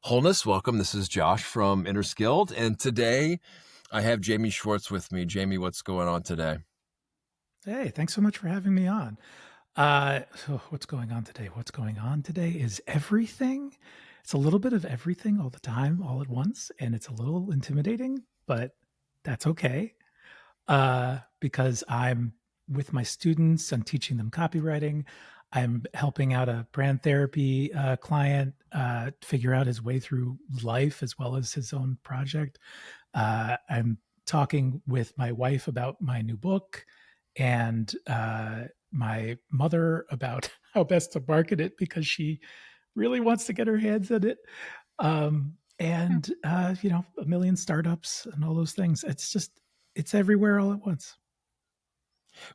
Wholeness, welcome. This is Josh from Innerskilled, and today I have Jaime Schwarz with me. Jaime, what's going on today? Hey, thanks so much for having me on. So what's going on today? What's going on today is everything. It's a little bit of everything all the time, all at once, and it's a little intimidating, but that's okay. Because I'm with my students, I'm teaching them copywriting. I'm helping out a brand therapy client figure out his way through life as well as his own project. I'm talking with my wife about my new book and my mother about how best to market it because she really wants to get her hands on it. A million startups and all those things. It's everywhere all at once.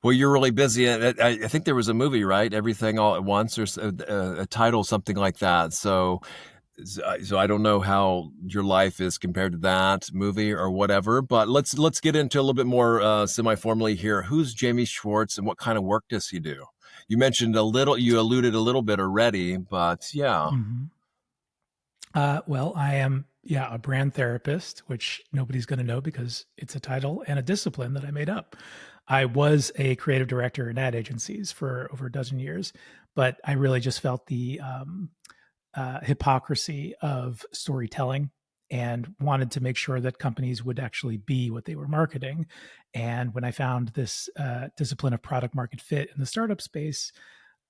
Well, you're really busy. I think there was a movie, right? Everything All at Once, or a title, something like that. So I don't know how your life is compared to that movie or whatever, but let's get into a little bit more semi-formally here. Who's Jaime Schwarz and what kind of work does he do? You mentioned you alluded a little bit already, but yeah. Mm-hmm. Well, I am, a brand therapist, which nobody's going to know because it's a title and a discipline that I made up. I was a creative director in ad agencies for over a dozen years, but I really just felt the hypocrisy of storytelling and wanted to make sure that companies would actually be what they were marketing. And when I found this discipline of product market fit in the startup space,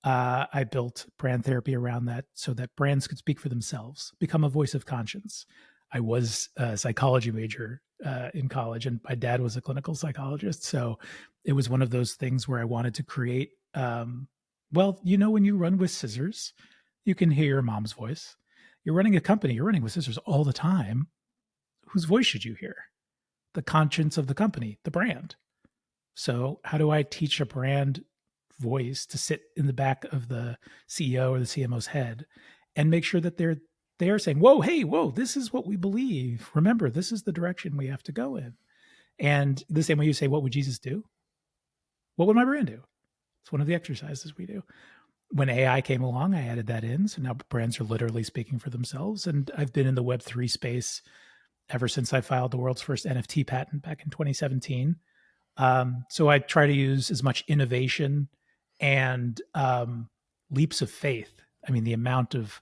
I built brand therapy around that so that brands could speak for themselves, become a voice of conscience. I was a psychology major in college, and my dad was a clinical psychologist. So it was one of those things where I wanted to create, when you run with scissors, you can hear your mom's voice. You're running a company, you're running with scissors all the time. Whose voice should you hear? The conscience of the company, the brand. So, how do I teach a brand voice to sit in the back of the CEO or the CMO's head and make sure that they're saying, "Whoa, hey, whoa, this is what we believe. Remember, this is the direction we have to go in." And the same way you say, "What would Jesus do? What would my brand do?" It's one of the exercises we do. When AI came along, I added that in. So now brands are literally speaking for themselves. And I've been in the Web3 space ever since I filed the world's first NFT patent back in 2017. So I try to use as much innovation and leaps of faith. I mean, the amount of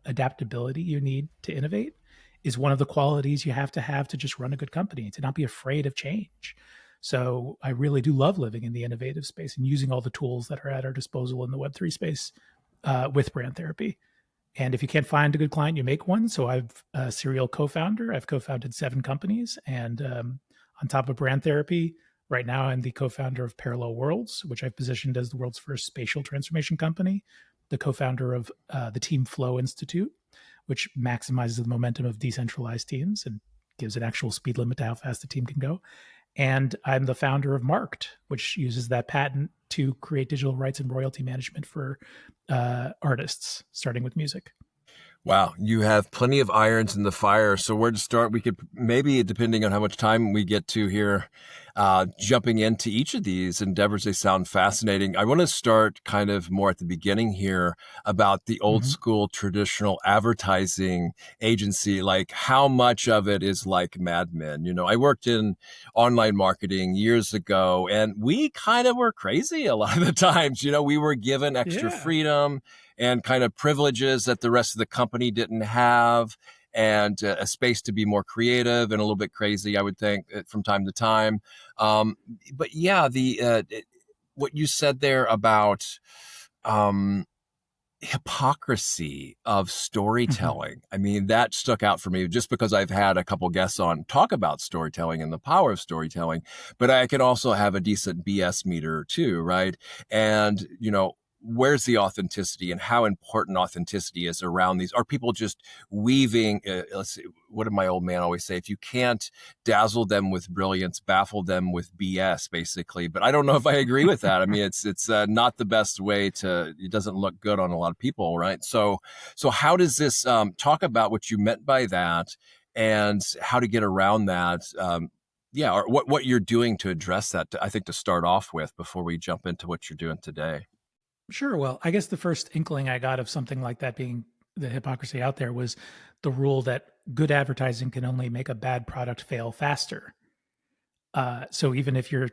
adaptability you need to innovate is one of the qualities you have to just run a good company, to not be afraid of change. So I really do love living in the innovative space and using all the tools that are at our disposal in the Web3 space with brand therapy. And if you can't find a good client, you make one. So I've a serial co-founder. I've co-founded 7 companies. And on top of brand therapy, right now I'm the co-founder of Parallel Worlds, which I've positioned as the world's first spatial transformation company, the co-founder of the Team Flow Institute, which maximizes the momentum of decentralized teams and gives an actual speed limit to how fast the team can go. And I'm the founder of Mrkd, which uses that patent to create digital rights and royalty management for artists, starting with music. Wow, you have plenty of irons in the fire. So where to start? We could maybe, depending on how much time we get to here, jumping into each of these endeavors. They sound fascinating. I want to start kind of more at the beginning here about the old school traditional advertising agency. Like, how much of it is like Mad Men? You know, I worked in online marketing years ago, and we kind of were crazy a lot of the times. You know, we were given extra freedom and kind of privileges that the rest of the company didn't have, and a space to be more creative and a little bit crazy, I would think, from time to time. But yeah, what you said there about hypocrisy of storytelling. I mean, that stuck out for me just because I've had a couple guests on talk about storytelling and the power of storytelling, but I can also have a decent BS meter too, right? And, you know, where's the authenticity and how important authenticity is around these? Are people just weaving? Let's see, what did my old man always say? If you can't dazzle them with brilliance, baffle them with BS, basically. But I don't know if I agree with that. I mean, it's not the best way to. It doesn't look good on a lot of people, right? So how does this talk about what you meant by that and how to get around that? Or what you're doing to address that. I think to start off with before we jump into what you're doing today. Sure. Well, I guess the first inkling I got of something like that being the hypocrisy out there was the rule that good advertising can only make a bad product fail faster. So even if you're,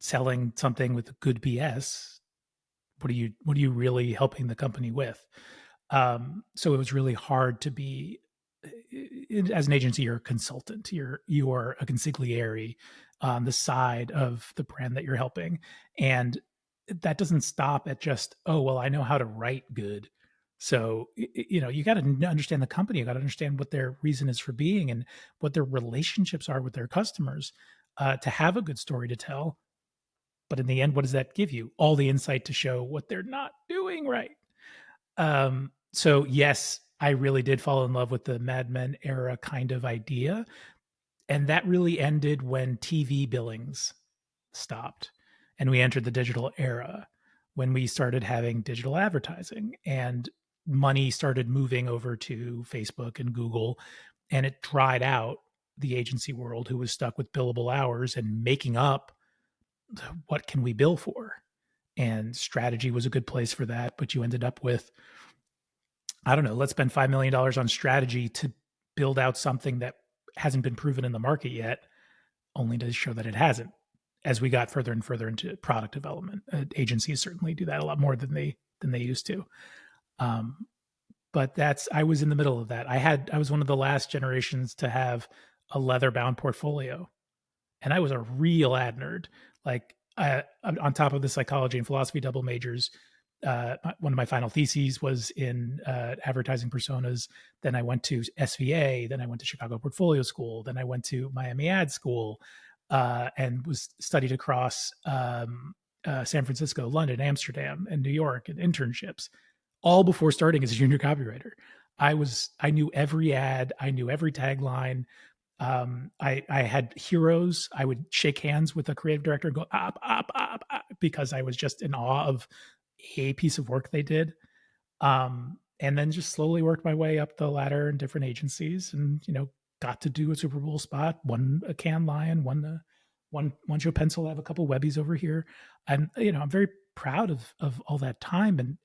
selling something with good BS, what are you really helping the company with? So it was really hard to be, as an agency, you're a consultant, you are a consigliere on the side of the brand that you're helping, and that doesn't stop at just, oh well, I know how to write good. So you got to understand the company, you got to understand what their reason is for being and what their relationships are with their customers, to have a good story to tell. But in the end, what does that give you? All the insight to show what they're not doing right. So yes, I really did fall in love with the Mad Men era kind of idea. And that really ended when TV billings stopped and we entered the digital era, when we started having digital advertising and money started moving over to Facebook and Google, and it dried out the agency world, who was stuck with billable hours and making up what can we bill for. And strategy was a good place for that, but you ended up with, I don't know, let's spend $5 million on strategy to build out something that hasn't been proven in the market yet, only to show that it hasn't. As we got further and further into product development, agencies certainly do that a lot more than they used to. But I was in the middle of that. I was one of the last generations to have a leather bound portfolio, and I was a real ad nerd. Like, on top of the psychology and philosophy double majors, one of my final theses was in advertising personas. Then I went to SVA. Then I went to Chicago Portfolio School. Then I went to Miami Ad School, and was studied across San Francisco, London, Amsterdam, and New York, and internships, all before starting as a junior copywriter. I knew every ad. I knew every tagline. I had heroes. I would shake hands with a creative director and go up, because I was just in awe of a piece of work they did. And then just slowly worked my way up the ladder in different agencies, and got to do a Super Bowl spot, won a Cannes Lion, won one show pencil. I have a couple Webbies over here. I'm very proud of all that time, and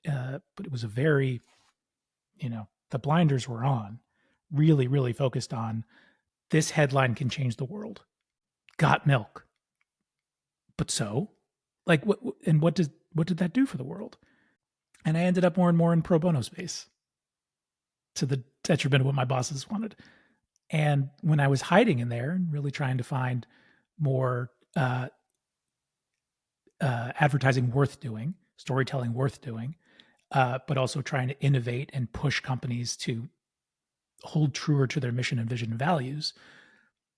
but it was a very, the blinders were on, really, really focused on, this headline can change the world. Got milk. But so, like, what did that do for the world? And I ended up more and more in pro bono space, to the detriment of what my bosses wanted. And when I was hiding in there and really trying to find more advertising worth doing, storytelling worth doing, but also trying to innovate and push companies to hold truer to their mission and vision and values,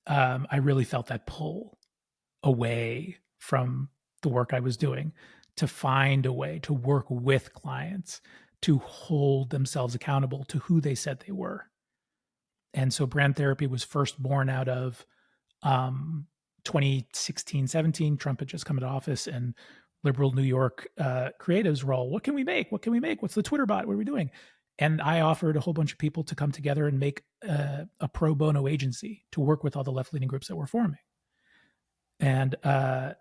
I really felt that pull away from the work I was doing, to find a way to work with clients to hold themselves accountable to who they said they were. And so brand therapy was first born out of 2016, 17. Trump had just come into office, and liberal New York creatives were all, what can we make? What can we make? What's the Twitter bot? What are we doing? And I offered a whole bunch of people to come together and make a pro bono agency to work with all the left-leaning groups that were forming. And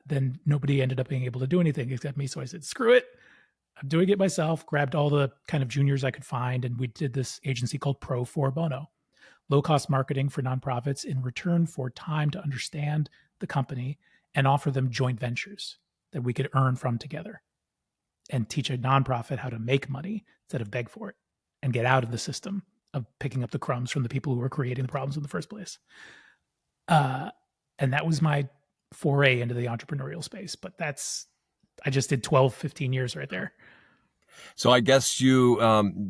then nobody ended up being able to do anything except me. So I said, screw it. I'm doing it myself, grabbed all the kind of juniors I could find. And we did this agency called Pro For Bono, low-cost marketing for nonprofits in return for time to understand the company and offer them joint ventures that we could earn from together, and teach a nonprofit how to make money instead of beg for it, and get out of the system of picking up the crumbs from the people who were creating the problems in the first place. And that was my foray into the entrepreneurial space. But I just did 12, 15 years right there. So I guess you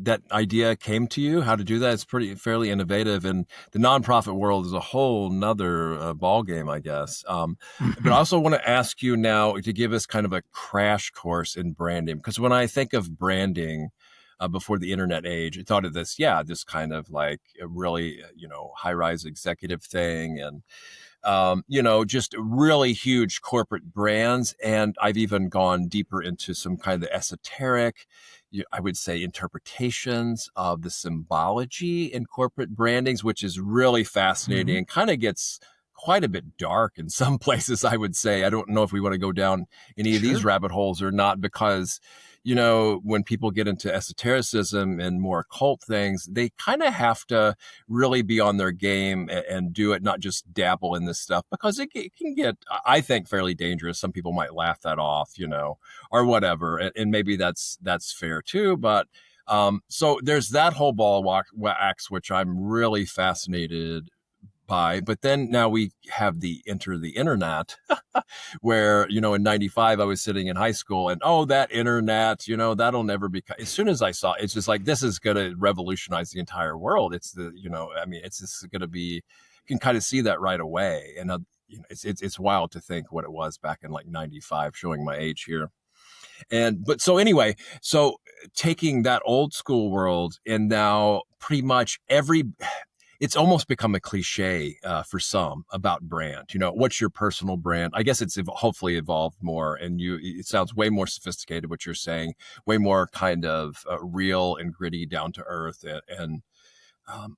that idea came to you, how to do that. It's fairly innovative, and the nonprofit world is a whole nother ball game, I guess. But I also want to ask you now to give us kind of a crash course in branding, because when I think of branding before the internet age, I thought of this kind of like a really high-rise executive thing, and just really huge corporate brands. And I've even gone deeper into some kind of esoteric, I would say, interpretations of the symbology in corporate brandings, which is really fascinating and kind of gets quite a bit dark in some places, I would say. I don't know if we want to go down any of these Sure. rabbit holes or not, because, you know, when people get into esotericism and more occult things, they kind of have to really be on their game and do it, not just dabble in this stuff, because it can get, I think, fairly dangerous. Some people might laugh that off, you know, or whatever. And maybe that's fair too. But so there's that whole ball wax, which I'm really fascinated by. But then now we have the internet, where, you know, in 95, I was sitting in high school and, oh, that internet, you know, that'll never be, as soon as I saw it, it's just like, this is going to revolutionize the entire world. It's the, you know, I mean, it's just going to be, you can kind of see that right away. And, you know, it's wild to think what it was back in like 95, showing my age here. And, but so anyway, so taking that old school world and now pretty much it's almost become a cliche for some about brand. You know, what's your personal brand? I guess it's hopefully evolved more, and it sounds way more sophisticated. What you're saying, way more kind of real and gritty, down to earth, and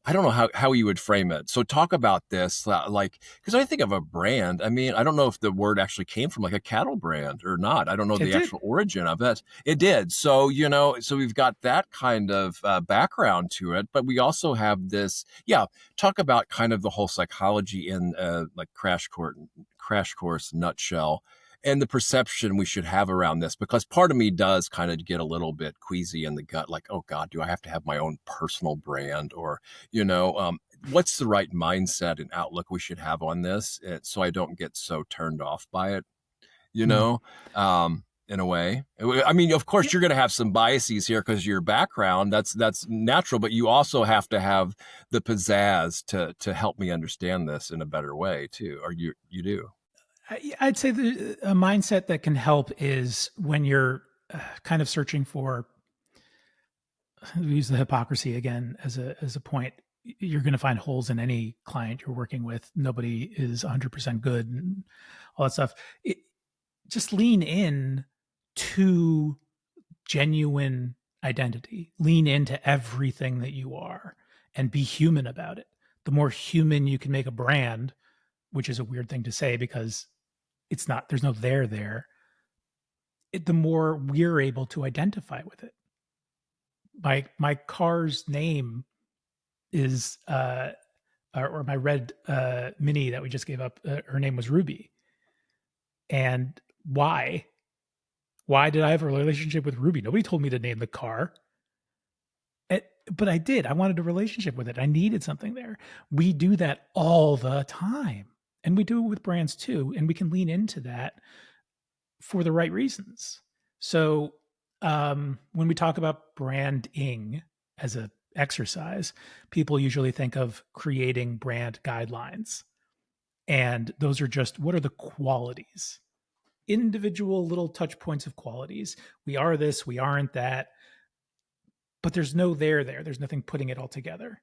I don't know how you would frame it. So talk about this, like, because I think of a brand. I mean, I don't know if the word actually came from like a cattle brand or not. I don't know It the did. actual origin of it. It did. So, you know, so we've got that kind of background to it, but we also have this, yeah, talk about kind of the whole psychology in like crash course nutshell, and the perception we should have around this, because part of me does kind of get a little bit queasy in the gut, like, oh God, do I have to have my own personal brand? Or, you know, what's the right mindset and outlook we should have on this, so I don't get so turned off by it, you Mm. know, in a way. I mean, of Yeah. course, you're going to have some biases here because of your background. That's natural, but you also have to have the pizzazz to help me understand this in a better way too. Or you do. I'd say a mindset that can help is when you're kind of searching for, we use the hypocrisy again as a point. You're going to find holes in any client you're working with. Nobody is 100% good and all that stuff. Just lean in to genuine identity. Lean into everything that you are and be human about it. The more human you can make a brand, which is a weird thing to say because it's not, there's no there, the more we're able to identify with it. My car's name is or my red Mini that we just gave up, her name was Ruby. And why did I have a relationship with Ruby? Nobody told me to name the car. But I did. I wanted a relationship with it. I needed something there. We do that all the time. And we do it with brands too. And we can lean into that for the right reasons. So when we talk about branding as an exercise, people usually think of creating brand guidelines. And those are just, what are the qualities? Individual little touch points of qualities. We are this, we aren't that, but there's no there. There's nothing putting it all together.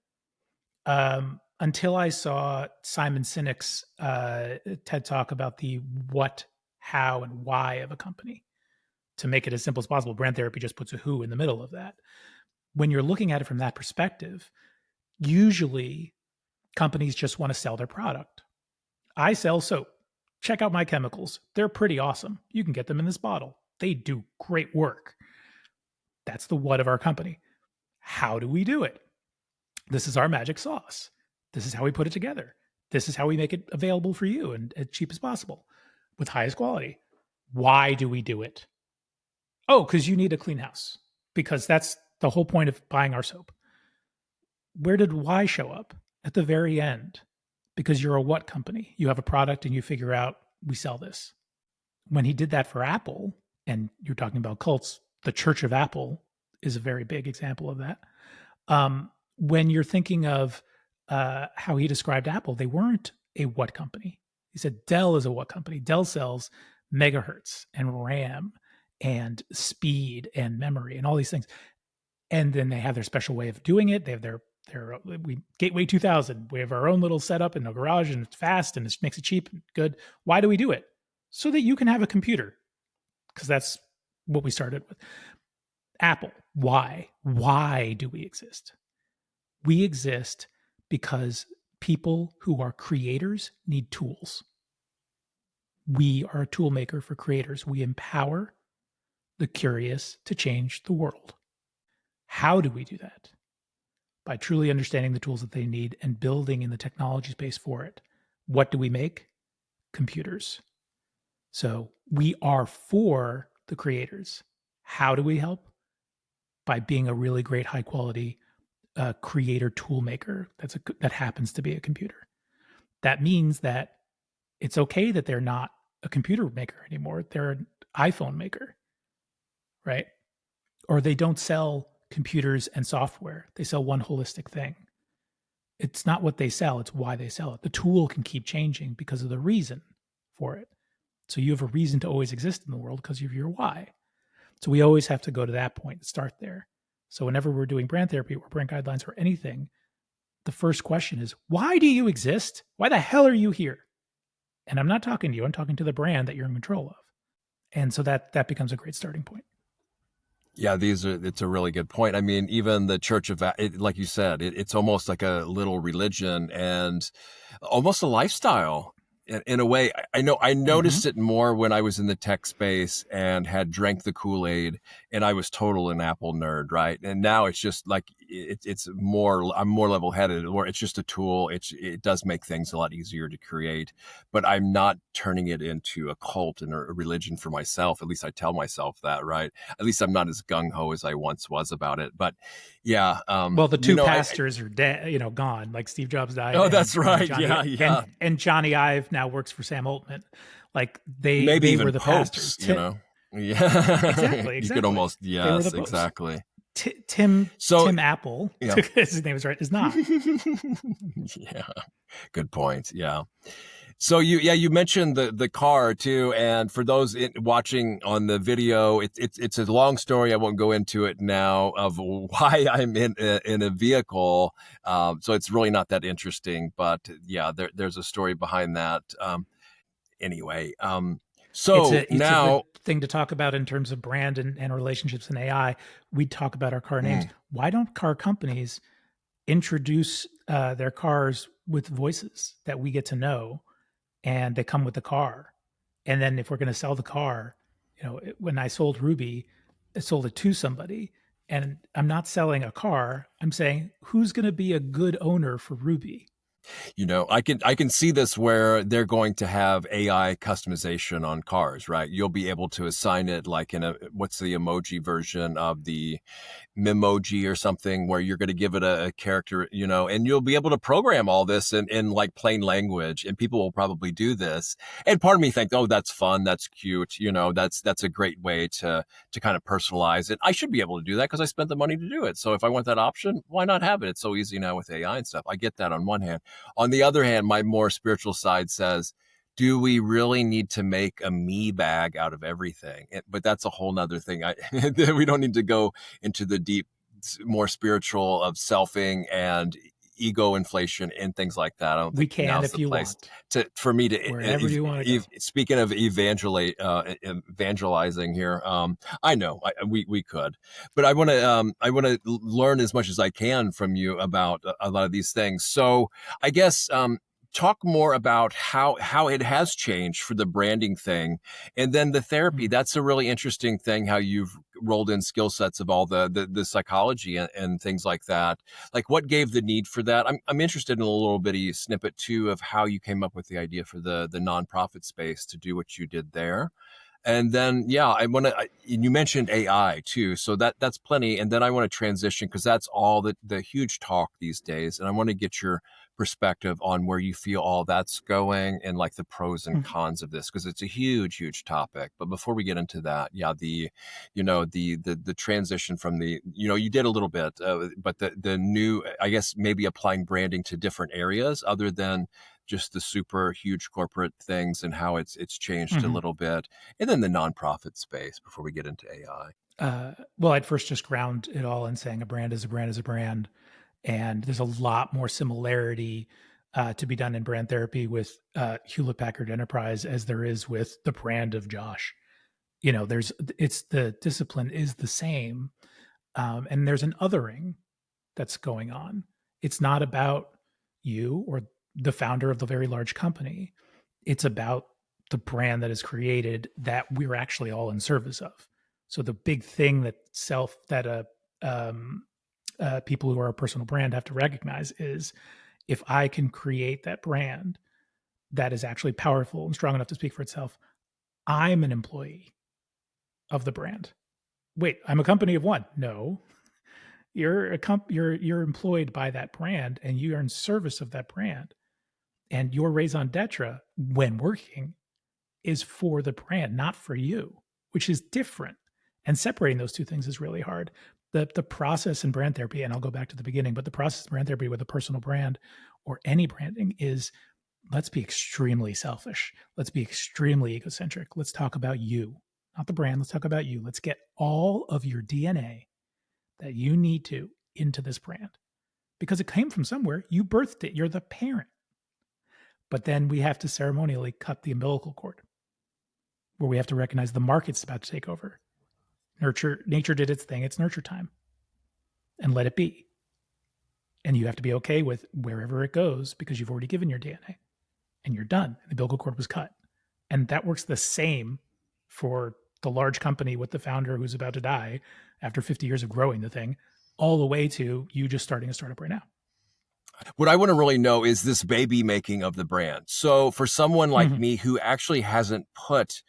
Until I saw Simon Sinek's TED talk about the what, how, and why of a company. To make it as simple as possible, brand therapy just puts a who in the middle of that. When you're looking at it from that perspective, usually companies just want to sell their product. I sell soap. Check out my chemicals. They're pretty awesome. You can get them in this bottle. They do great work. That's the what of our company. How do we do it? This is our magic sauce. This is how we put it together. This is how we make it available for you and as cheap as possible with highest quality. Why do we do it? Oh, because you need a clean house. Because that's the whole point of buying our soap. Where did why show up? At the very end. Because you're a what company? You have a product and you figure out, we sell this. When he did that for Apple, and you're talking about cults, the Church of Apple is a very big example of that. When you're thinking of how he described Apple, they weren't a what company. He said Dell is a what company. Dell sells megahertz and RAM and speed and memory and all these things. And then they have their special way of doing it. They have their Gateway 2000. We have our own little setup in the garage, and it's fast and it makes it cheap and good. Why do we do it? So that you can have a computer, because that's what we started with. Apple, why? Why do we exist? We exist because People who are creators need tools. We are a tool maker for creators. We empower the curious to change the world. How do we do that? By truly understanding the tools that they need and building in the technology space for it. What do we make? Computers. So we are for the creators. How do we help? By being a really great, high quality creator tool maker that happens to be a computer. That means that it's okay that they're not a computer maker anymore. They're an iPhone maker, right? Or they don't sell computers and software. They sell one holistic thing. It's not what they sell, it's why they sell it. The tool can keep changing because of the reason for it. So you have a reason to always exist in the world because of your why. So we always have to go to that point and start there. So whenever we're doing brand therapy or brand guidelines or anything, the first question is, why do you exist? Why the hell are you here? And I'm not talking to you, I'm talking to the brand that you're in control of. And so that becomes a great starting point. Yeah, it's a really good point. I mean, even the Church of, like you said, it's almost like a little religion and almost a lifestyle in a way. I know I noticed it more when I was in the tech space and had drank the Kool-Aid and I was total an Apple nerd, right? And now it's just like, it's more, I'm more level-headed, or it's just a tool. It does make things a lot easier to create, but I'm not turning it into a cult and a religion for myself. At least I tell myself that, right? At least I'm not as gung-ho as I once was about it. But yeah. Well, the two pastors are dead, gone. Like Steve Jobs died. Oh, that's right. Johnny, and Johnny Ive now works for Sam Altman. Like they were the popes, pastors. Yeah. Exactly. You could almost, yes, exactly. Tim Apple, his name is right, is not. Yeah, good point. Yeah. So you mentioned the car too, and for those watching on the video, it's a long story. I won't go into it now of why I'm in a vehicle. So it's really not that interesting, but yeah, there's a story behind that. Anyway, so it's now a good thing to talk about in terms of brand and relationships and AI. We talk about our car names. Why don't car companies introduce their cars with voices that we get to know, and they come with the car? And then if we're going to sell the car, when I sold Ruby, I sold it to somebody, and I'm not selling a car. I'm saying, who's going to be a good owner for Ruby? I can see this where they're going to have AI customization on cars, right? You'll be able to assign it like what's the emoji version of the Memoji or something, where you're going to give it a character, and you'll be able to program all this in like plain language, and people will probably do this. And part of me thinks, oh, that's fun, that's cute, that's a great way to kind of personalize it. I should be able to do that because I spent the money to do it. So if I want that option, why not have it? It's so easy now with AI and stuff. I get that on one hand. On the other hand, my more spiritual side says, do we really need to make a me bag out of everything? But that's a whole nother thing. We don't need to go into the deep, more spiritual of selfing and ego inflation and things like that. I don't think we can if you want for me to wherever you want to go. Speaking of evangelizing here, I know we could, but I want to learn as much as I can from you about a lot of these things. So I guess talk more about how it has changed for the branding thing, and then the therapy. That's a really interesting thing, how you've rolled in skill sets of all the psychology and things like that. Like, what gave the need for that? I'm interested in a little bitty snippet too of how you came up with the idea for the nonprofit space to do what you did there. And then, you mentioned AI too. So that's plenty. And then I want to transition, because that's all the huge talk these days. And I want to get your perspective on where you feel all that's going and like the pros and cons of this, because it's a huge topic. But before we get into that, the transition from you did a little bit, but the new, I guess, maybe applying branding to different areas other than just the super huge corporate things, and how it's changed a little bit, and then the nonprofit space before we get into AI. Well, I'd first just ground it all in saying a brand is a brand is a brand. And there's a lot more similarity to be done in brand therapy with Hewlett Packard Enterprise as there is with the brand of Josh. The discipline is the same. And there's an othering that's going on. It's not about you or the founder of the very large company. It's about the brand that is created that we're actually all in service of. So the big thing that people who are a personal brand have to recognize is, if I can create that brand that is actually powerful and strong enough to speak for itself, I'm an employee of the brand. Wait, I'm a company of one. No, you're employed by that brand, and you are in service of that brand. And your raison d'etre when working is for the brand, not for you, which is different. And separating those two things is really hard. The process in brand therapy, and I'll go back to the beginning, but the process in brand therapy with a personal brand or any branding is, let's be extremely selfish. Let's be extremely egocentric. Let's talk about you, not the brand. Let's talk about you. Let's get all of your DNA that you need to into this brand, because it came from somewhere. You birthed it. You're the parent. But then we have to ceremonially cut the umbilical cord, where we have to recognize the market's about to take over. Nature did its thing. It's nurture time, and let it be. And you have to be okay with wherever it goes, because you've already given your DNA and you're done. The umbilical cord was cut. And that works the same for the large company with the founder who's about to die after 50 years of growing the thing, all the way to you just starting a startup right now. What I want to really know is this baby making of the brand. So for someone like me who actually hasn't put,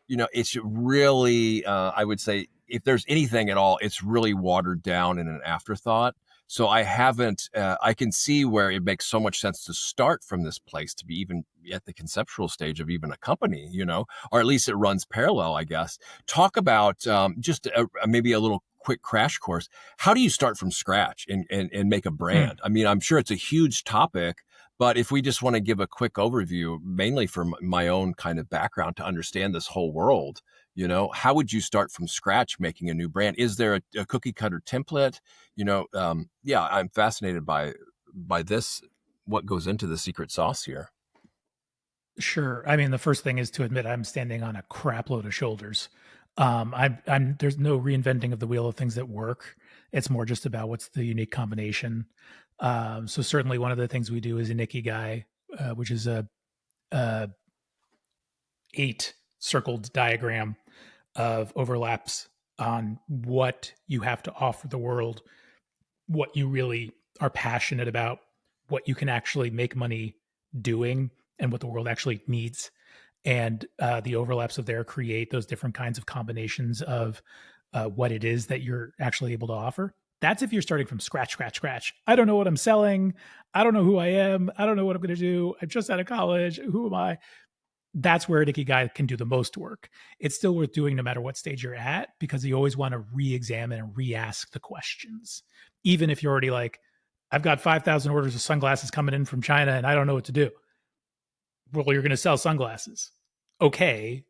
it's really, I would say, if there's anything at all, it's really watered down in an afterthought. So I haven't, I can see where it makes so much sense to start from this place, to be even at the conceptual stage of even a company, or at least it runs parallel, I guess. Talk about just maybe a little quick crash course. How do you start from scratch and make a brand? I mean, I'm sure it's a huge topic, but if we just want to give a quick overview, mainly from my own kind of background to understand this whole world, how would you start from scratch making a new brand? Is there a cookie cutter template? I'm fascinated by this, what goes into the secret sauce here. Sure. I mean, the first thing is to admit I'm standing on a crap load of shoulders. There's no reinventing of the wheel of things that work. It's more just about what's the unique combination. So certainly one of the things we do is an Ikigai, which is a 8 circled diagram of overlaps on what you have to offer the world, what you really are passionate about, what you can actually make money doing, and what the world actually needs. And the overlaps of there create those different kinds of combinations of what it is that you're actually able to offer. That's if you're starting from scratch. I don't know what I'm selling. I don't know who I am. I don't know what I'm going to do. I'm just out of college. Who am I? That's where Ikigai can do the most work. It's still worth doing no matter what stage you're at, because you always want to re-examine and re-ask the questions. Even if you're already like, I've got 5,000 orders of sunglasses coming in from China and I don't know what to do. Well, you're going to sell sunglasses. Okay,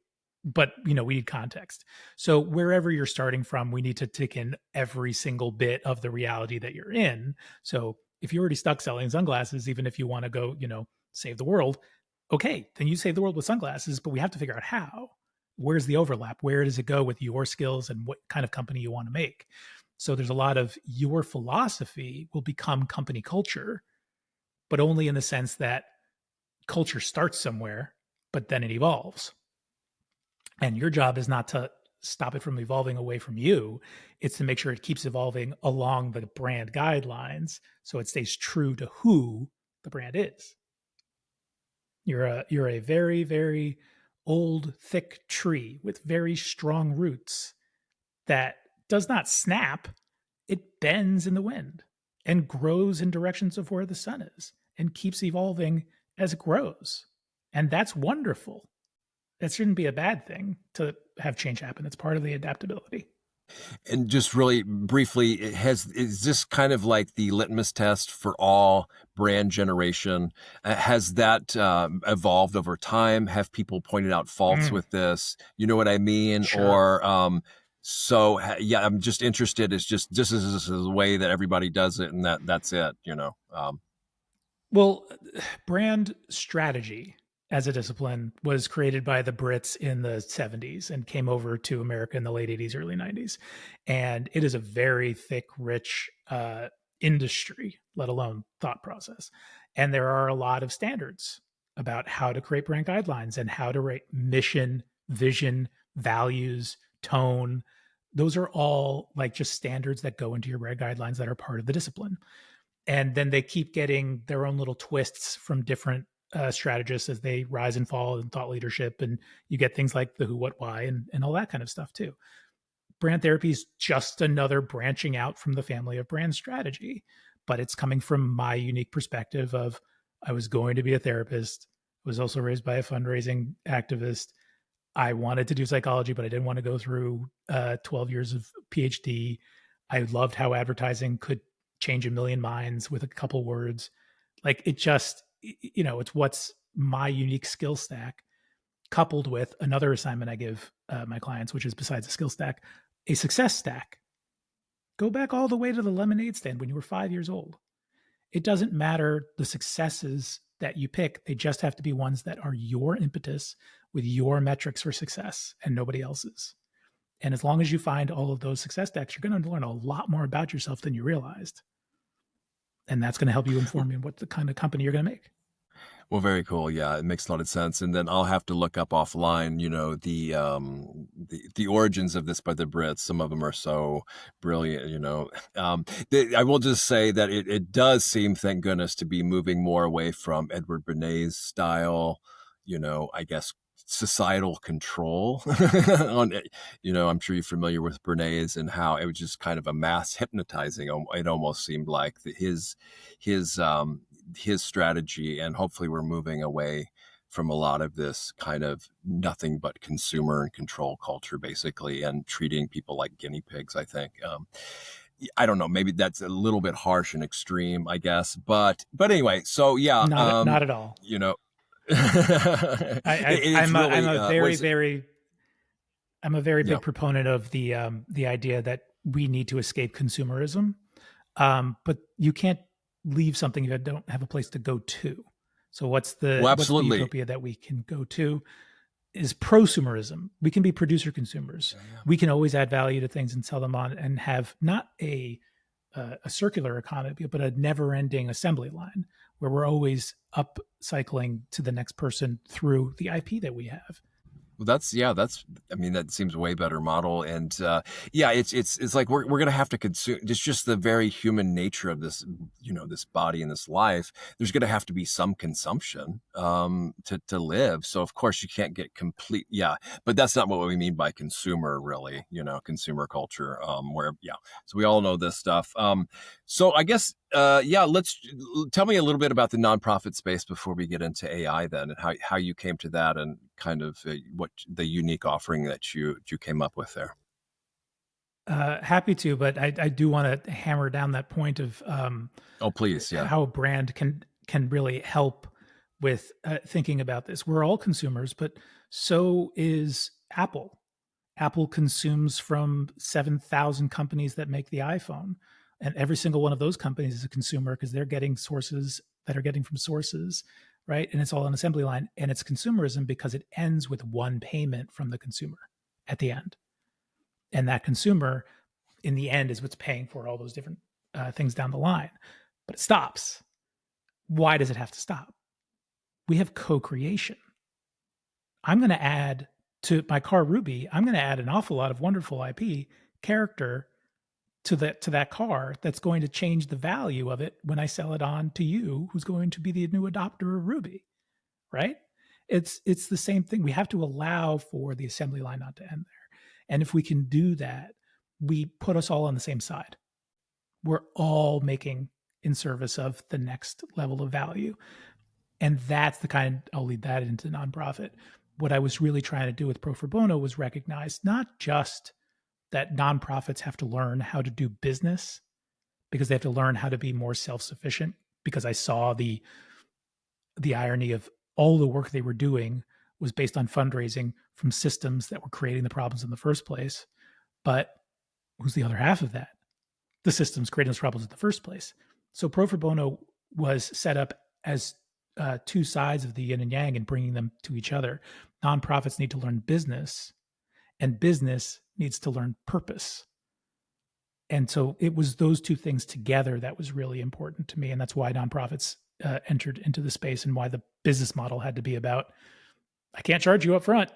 but we need context. So wherever you're starting from, we need to take in every single bit of the reality that you're in. So if you're already stuck selling sunglasses, even if you want to go, save the world, okay, then you save the world with sunglasses, but we have to figure out how. Where's the overlap? Where does it go with your skills and what kind of company you want to make? So there's a lot of your philosophy will become company culture, but only in the sense that culture starts somewhere, but then it evolves. And your job is not to stop it from evolving away from you. It's to make sure it keeps evolving along the brand guidelines so it stays true to who the brand is. You're a very, very old, thick tree with very strong roots that does not snap. It bends in the wind and grows in directions of where the sun is and keeps evolving as it grows. And that's wonderful. That shouldn't be a bad thing to have change happen. It's part of the adaptability. And just really briefly, is this kind of like the litmus test for all brand generation? Has that evolved over time? Have people pointed out faults with this? You know what I mean? Sure. Or I'm just interested. It's just this is the way that everybody does it, and that's it. Well, brand strategy as a discipline was created by the Brits in the 70s and came over to America in the late 80s, early 90s. And it is a very thick, rich industry, let alone thought process. And there are a lot of standards about how to create brand guidelines and how to write mission, vision, values, tone. Those are all like just standards that go into your brand guidelines that are part of the discipline. And then they keep getting their own little twists from different strategists as they rise and fall in thought leadership. And you get things like the who, what, why, and all that kind of stuff too. Brand therapy is just another branching out from the family of brand strategy, but it's coming from my unique perspective of I was going to be a therapist, was also raised by a fundraising activist. I wanted to do psychology, but I didn't want to go through 12 years of PhD. I loved how advertising could change a million minds with a couple words. Like it just, it's what's my unique skill stack coupled with another assignment I give my clients, which is besides a skill stack, a success stack. Go back all the way to the lemonade stand when you were 5 years old. It doesn't matter the successes that you pick. They just have to be ones that are your impetus with your metrics for success and nobody else's. And as long as you find all of those success stacks, you're going to learn a lot more about yourself than you realized. And that's going to help you inform you what the kind of company you're going to make. Well, very cool. Yeah, it makes a lot of sense. And then I'll have to look up offline, the origins of this by the Brits. Some of them are so brilliant, I will just say that it does seem, thank goodness, to be moving more away from Edward Bernays style, I guess, societal control on it. I'm sure you're familiar with Bernays and how it was just kind of a mass hypnotizing. It almost seemed like his strategy, and hopefully we're moving away from a lot of this kind of nothing but consumer and control culture, basically, and treating people like guinea pigs, I think. I don't know, maybe that's a little bit harsh and extreme, I guess, but anyway, so yeah, not at all. I'm a very big proponent of the idea that we need to escape consumerism, but you can't leave something if you don't have a place to go to. So what's the utopia that we can go to is prosumerism. We can be producer consumers. Yeah. We can always add value to things and sell them on and have not a circular economy, but a never-ending assembly line where we're always upcycling to the next person through the IP that we have. Well, that seems a way better model. And it's like we're going to have to consume. It's just the very human nature of this, this body and this life. There's going to have to be some consumption to live. So of course you can't get complete. Yeah, but that's not what we mean by consumer, really. Consumer culture. So we all know this stuff. So I guess let's tell me a little bit about the nonprofit space before we get into AI, then, and how you came to that, and kind of what the unique offering that you came up with there. Happy to, but I do want to hammer down that point of please, yeah, how a brand can really help with thinking about this. We're all consumers, but so is Apple. Apple consumes from 7,000 companies that make the iPhone. And every single one of those companies is a consumer because they're getting sources that are getting from sources, right? And it's all an assembly line. And it's consumerism because it ends with one payment from the consumer at the end. And that consumer, in the end, is what's paying for all those different things down the line. But it stops. Why does it have to stop? We have co-creation. I'm going to add to my car Ruby, I'm going to add an awful lot of wonderful IP character to that car that's going to change the value of it when I sell it on to you, who's going to be the new adopter of Ruby, right? It's the same thing. We have to allow for the assembly line not to end there. And if we can do that, we put us all on the same side. We're all making in service of the next level of value. And that's the kind, I'll lead that into nonprofit. What I was really trying to do with Pro For Bono was recognize not just that nonprofits have to learn how to do business because they have to learn how to be more self-sufficient, because I saw the irony of all the work they were doing was based on fundraising from systems that were creating the problems in the first place. But who's the other half of that? The systems creating those problems in the first place. So Pro For Bono was set up as two sides of the yin and yang and bringing them to each other. Nonprofits need to learn business, and business needs to learn purpose. And so it was those two things together that was really important to me. And that's why nonprofits entered into the space and why the business model had to be about, I can't charge you up front.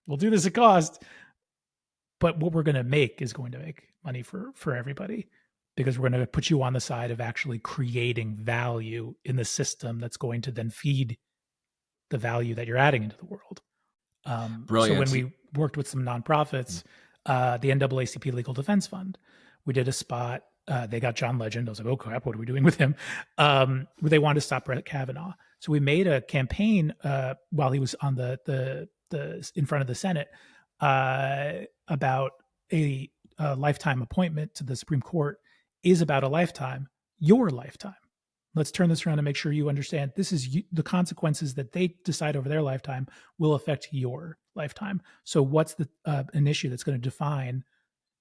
We'll do this at cost. But what we're going to make is going to make money for everybody, because we're going to put you on the side of actually creating value in the system that's going to then feed the value that you're adding into the world. So when we worked with some nonprofits, the NAACP Legal Defense Fund, we did a spot. They got John Legend. I was like, oh crap, what are we doing with him? They wanted to stop Brett Kavanaugh. So we made a campaign while he was on the in front of the Senate about a lifetime appointment to the Supreme Court is about a lifetime, your lifetime. Let's turn this around and make sure you understand this is the consequences that they decide over their lifetime will affect your lifetime. So what's an issue that's going to define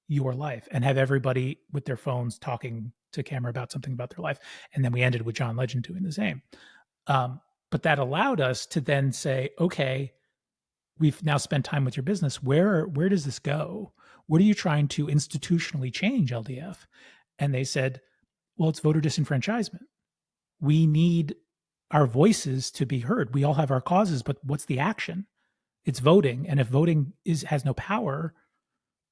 your life, and have everybody with their phones talking to camera about something about their life. And then we ended with John Legend doing the same. But that allowed us to then say, okay, we've now spent time with your business. Where does this go? What are you trying to institutionally change, LDF? And they said, well, it's voter disenfranchisement. We need our voices to be heard. We all have our causes, but what's the action? It's voting. And if voting has no power,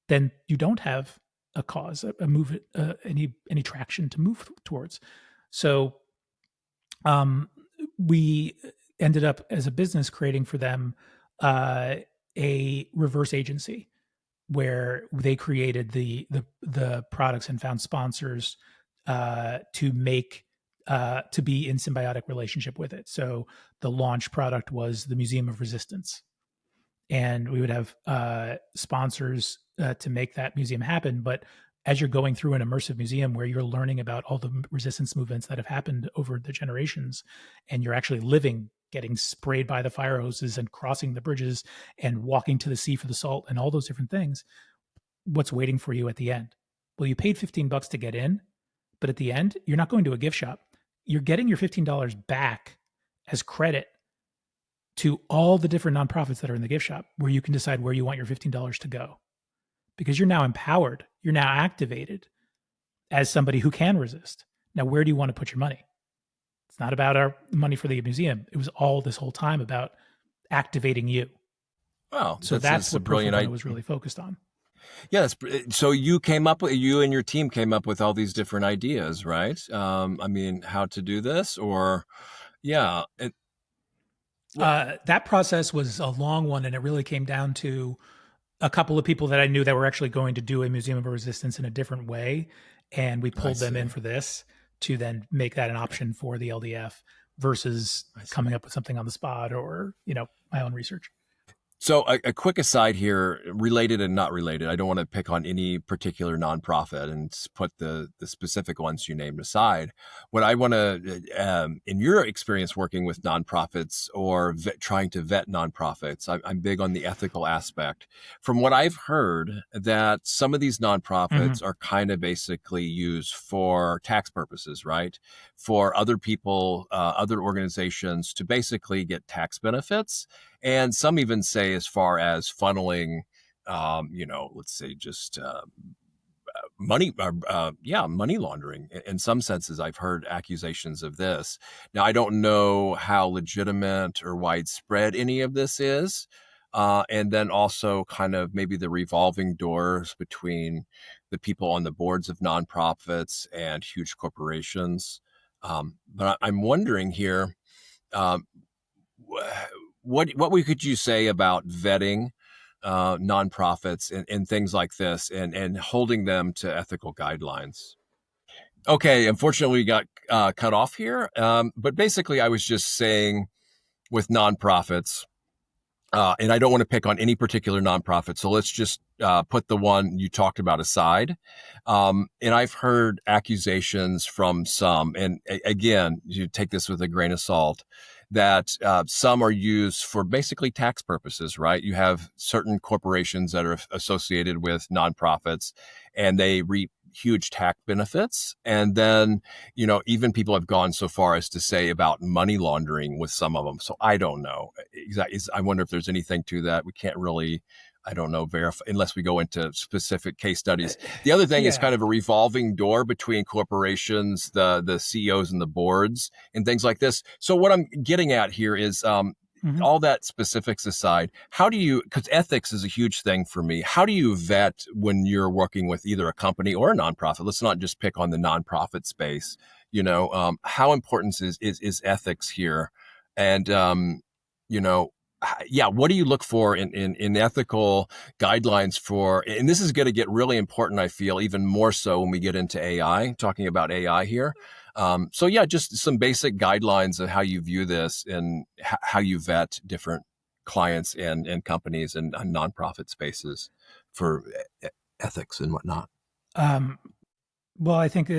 then you don't have a cause, a move, any traction to move towards. So we ended up as a business creating for them a reverse agency where they created the products and found sponsors to make to be in symbiotic relationship with it. So the launch product was the Museum of Resistance, and we would have sponsors to make that museum happen. But as you're going through an immersive museum where you're learning about all the resistance movements that have happened over the generations, and you're actually living, getting sprayed by the fire hoses and crossing the bridges and walking to the sea for the salt and all those different things, what's waiting for you at the end? Well, you paid $15 to get in, but at the end, you're not going to a gift shop. You're getting your $15 back as credit to all the different nonprofits that are in the gift shop, where you can decide where you want your $15 to go, because you're now empowered. You're now activated as somebody who can resist. Now, where do you want to put your money? It's not about our money for the museum. It was all this whole time about activating you. Wow. So that's what Provenance was really focused on. Yes. So you and your team came up with all these different ideas, right? I mean, how to do this, or yeah. That process was a long one, and it really came down to a couple of people that I knew that were actually going to do a Museum of Resistance in a different way. And we pulled them in for this to then make that an option for the LDF versus coming up with something on the spot or, my own research. So a quick aside here, related and not related. I don't want to pick on any particular nonprofit and put the specific ones you named aside. What I want to, in your experience working with nonprofits or trying to vet nonprofits, I'm big on the ethical aspect. From what I've heard, that some of these nonprofits are kind of basically used for tax purposes, right? For other people, other organizations to basically get tax benefits. And some even say as far as funneling, let's say just money laundering. In some senses, I've heard accusations of this. Now, I don't know how legitimate or widespread any of this is. And then also kind of maybe the revolving doors between the people on the boards of nonprofits and huge corporations. But I'm wondering here, what could you say about vetting nonprofits and things like this and holding them to ethical guidelines? Okay, unfortunately, we got cut off here. But basically, I was just saying with nonprofits, and I don't want to pick on any particular nonprofit, so let's just put the one you talked about aside. And I've heard accusations from some, and again, you take this with a grain of salt, that some are used for basically tax purposes, right? You have certain corporations that are associated with nonprofits, and they reap huge tax benefits. And then, even people have gone so far as to say about money laundering with some of them. So I don't know. I wonder if there's anything to that. We can't really I don't know, verify unless we go into specific case studies. The other thing is Yeah. kind of a revolving door between corporations, the CEOs and the boards, and things like this. So what I'm getting at here is Mhm. all that specifics aside, how do you, because ethics is a huge thing for me, how do you vet when you're working with either a company or a nonprofit? Let's not just pick on the nonprofit space. How important is ethics here? And, you know, yeah, what do you look for in ethical guidelines for, and this is going to get really important, I feel, even more so when we get into AI, talking about AI here. So yeah, just some basic guidelines of how you view this and how you vet different clients and companies and nonprofit spaces for ethics and whatnot. Um, well, I think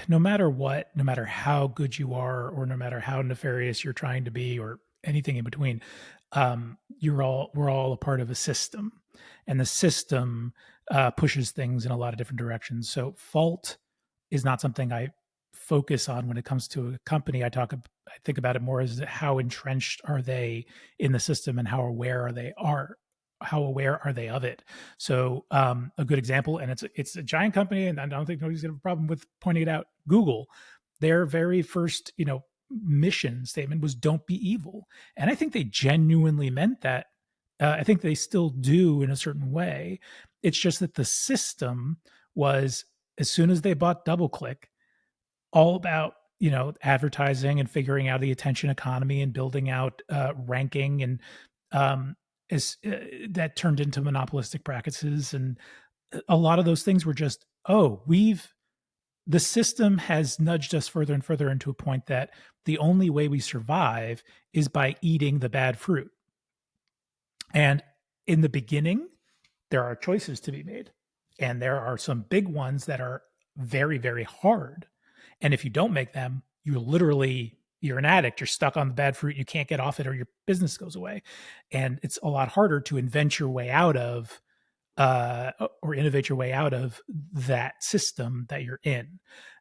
no matter what, no matter how good you are, or no matter how nefarious you're trying to be, or anything in between, we're all a part of a system, and the system pushes things in a lot of different directions. So fault is not something I focus on when it comes to a company. I think about it more as how entrenched are they in the system, and how aware are they of it. So a good example, and it's a giant company, and I don't think nobody's gonna have a problem with pointing it out. Google, their very first mission statement was "Don't be evil," and I think they genuinely meant that. I think they still do in a certain way. It's just that the system was, as soon as they bought DoubleClick, all about advertising and figuring out the attention economy and building out ranking, and um, that turned into monopolistic practices, and a lot of those things were just, the system has nudged us further and further into a point that the only way we survive is by eating the bad fruit. And in the beginning, there are choices to be made, and there are some big ones that are very, very hard. And if you don't make them, you're an addict. You're stuck on the bad fruit. You can't get off it, or your business goes away. And it's a lot harder to invent your way out of, or innovate your way out of that system that you're in.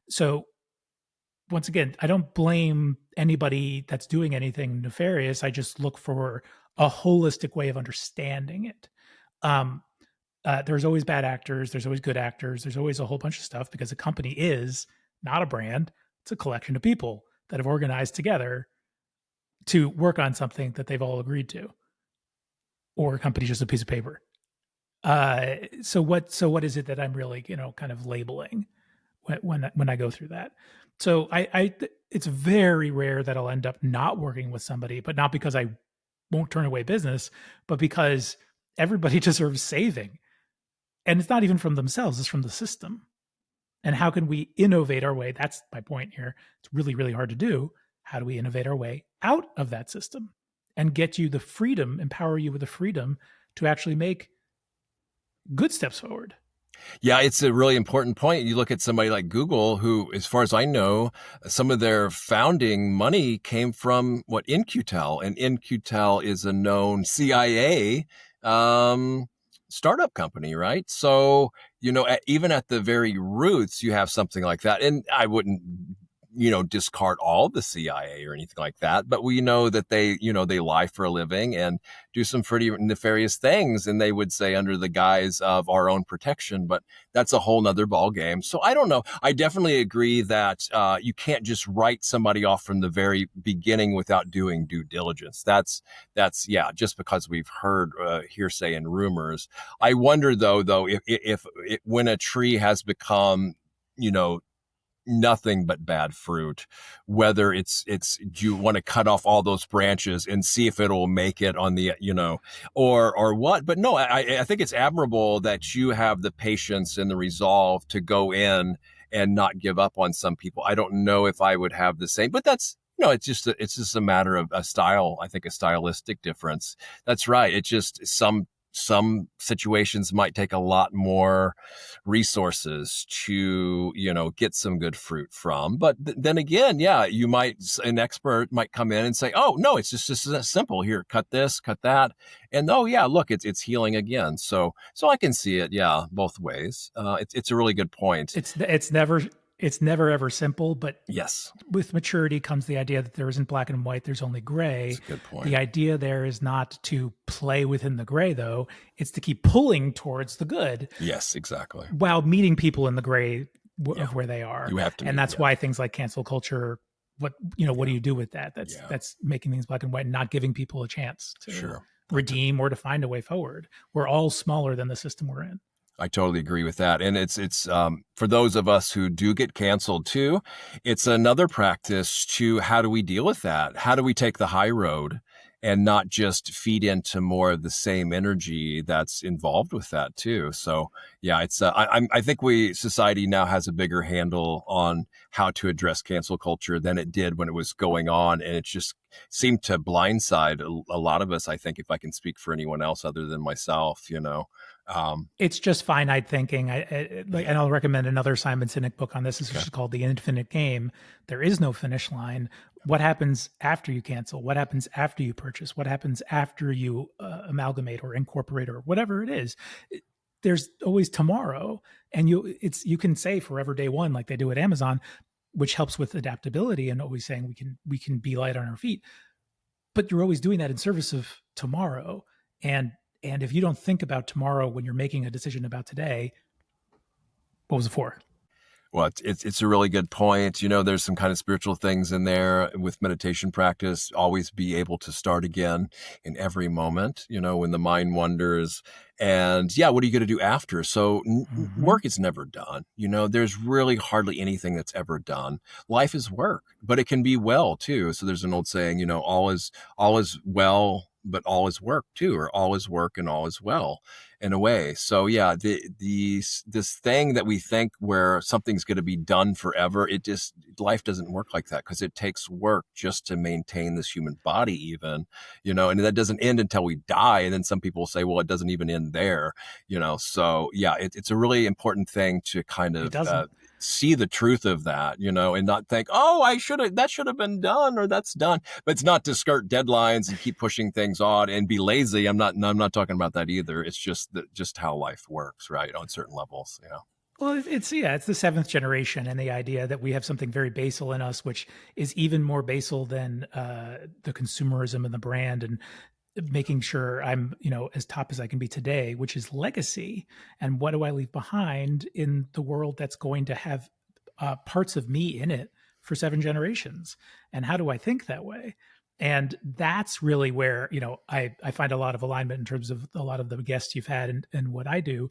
So once again, I don't blame anybody that's doing anything nefarious. I just look for a holistic way of understanding it. Um, there's always bad actors. There's always good actors. There's always a whole bunch of stuff, because a company is not a brand. It's a collection of people that have organized together to work on something that they've all agreed to, or a company's just a piece of paper. So what is it that I'm really, kind of labeling when I go through that? So it's very rare that I'll end up not working with somebody, but not because I won't turn away business, but because everybody deserves saving. And it's not even from themselves, it's from the system. And how can we innovate our way? That's my point here. It's really, really hard to do. How do we innovate our way out of that system and get you the freedom, empower you with the freedom to actually make good steps forward? Yeah, it's a really important point. You look at somebody like Google, who, as far as I know, some of their founding money came from what, In-Q-Tel, and In-Q-Tel is a known CIA startup company, right? So, even at the very roots, you have something like that. And I wouldn't discard all the CIA or anything like that. But we know that they lie for a living and do some pretty nefarious things. And they would say under the guise of our own protection, but that's a whole nother ball game. So I don't know. I definitely agree that you can't just write somebody off from the very beginning without doing due diligence. Yeah, just because we've heard hearsay and rumors. I wonder though, if when a tree has become, you know, nothing but bad fruit, whether do you want to cut off all those branches and see if it'll make it on the, or what. But no, I think it's admirable that you have the patience and the resolve to go in and not give up on some people. I don't know if I would have the same, but that's, it's just a matter of a style. I think a stylistic difference. That's right. It's just some situations might take a lot more resources to get some good fruit from. But then again, yeah, an expert might come in and say, oh no, it's just that simple. Here, cut this, cut that, and oh yeah, look, it's healing again. So I can see it, yeah, both ways. It's a really good point. It's never it's never ever simple, but Yes, with maturity comes the idea that there isn't black and white, there's only gray. that's a good The point. idea there is not to play within the gray, though, it's to keep pulling towards the good Yes, exactly. while meeting people in the gray Yeah, of where they are. you have to And meet. that's Yeah, why things like cancel culture, what do yeah, you do with that? yeah. That's making things black and white and not giving people a chance to Sure. redeem or to find a way forward. We're all smaller than the system we're in. I totally agree with that. And it's for those of us who do get canceled too, it's another practice to how do we deal with that? How do we take the high road and not just feed into more of the same energy that's involved with that too? So yeah, it's I think society now has a bigger handle on how to address cancel culture than it did when it was going on, and it just seemed to blindside a lot of us. I think, if I can speak for anyone else other than myself, It's just finite thinking. And I'll recommend another Simon Sinek book on this. It's okay. just called The Infinite Game. There is no finish line. What happens after you cancel? What happens after you purchase? What happens after you amalgamate or incorporate or whatever it is? There's always tomorrow, and you can say forever day one like they do at Amazon, which helps with adaptability and always saying we can be light on our feet. But you're always doing that in service of tomorrow, and if you don't think about tomorrow when you're making a decision about today, what was it for? Well, it's a really good point. There's some kind of spiritual things in there with meditation practice. Always be able to start again in every moment, when the mind wanders. And yeah, what are you going to do after? So Mm-hmm. work is never done. There's really hardly anything that's ever done. Life is work, but it can be well too. So there's an old saying, all is well, but all is work too, or all is work and all is well, in a way. So yeah, this thing that we think where something's going to be done forever, life doesn't work like that, because it takes work just to maintain this human body even, and that doesn't end until we die. And then some people say, well, it doesn't even end there, so yeah, it's a really important thing to kind It of doesn't. see the truth of that, and not think, oh, that should have been done, or that's done. But it's not to skirt deadlines and keep pushing things on and be lazy. I'm not talking about that either. It's just how life works, right? On certain levels, Well, it's the seventh generation, and the idea that we have something very basal in us, which is even more basal than the consumerism and the brand, and making sure I'm as top as I can be today, which is legacy. And what do I leave behind in the world that's going to have parts of me in it for 7 generations? And how do I think that way? And that's really where I find a lot of alignment in terms of a lot of the guests you've had and what I do,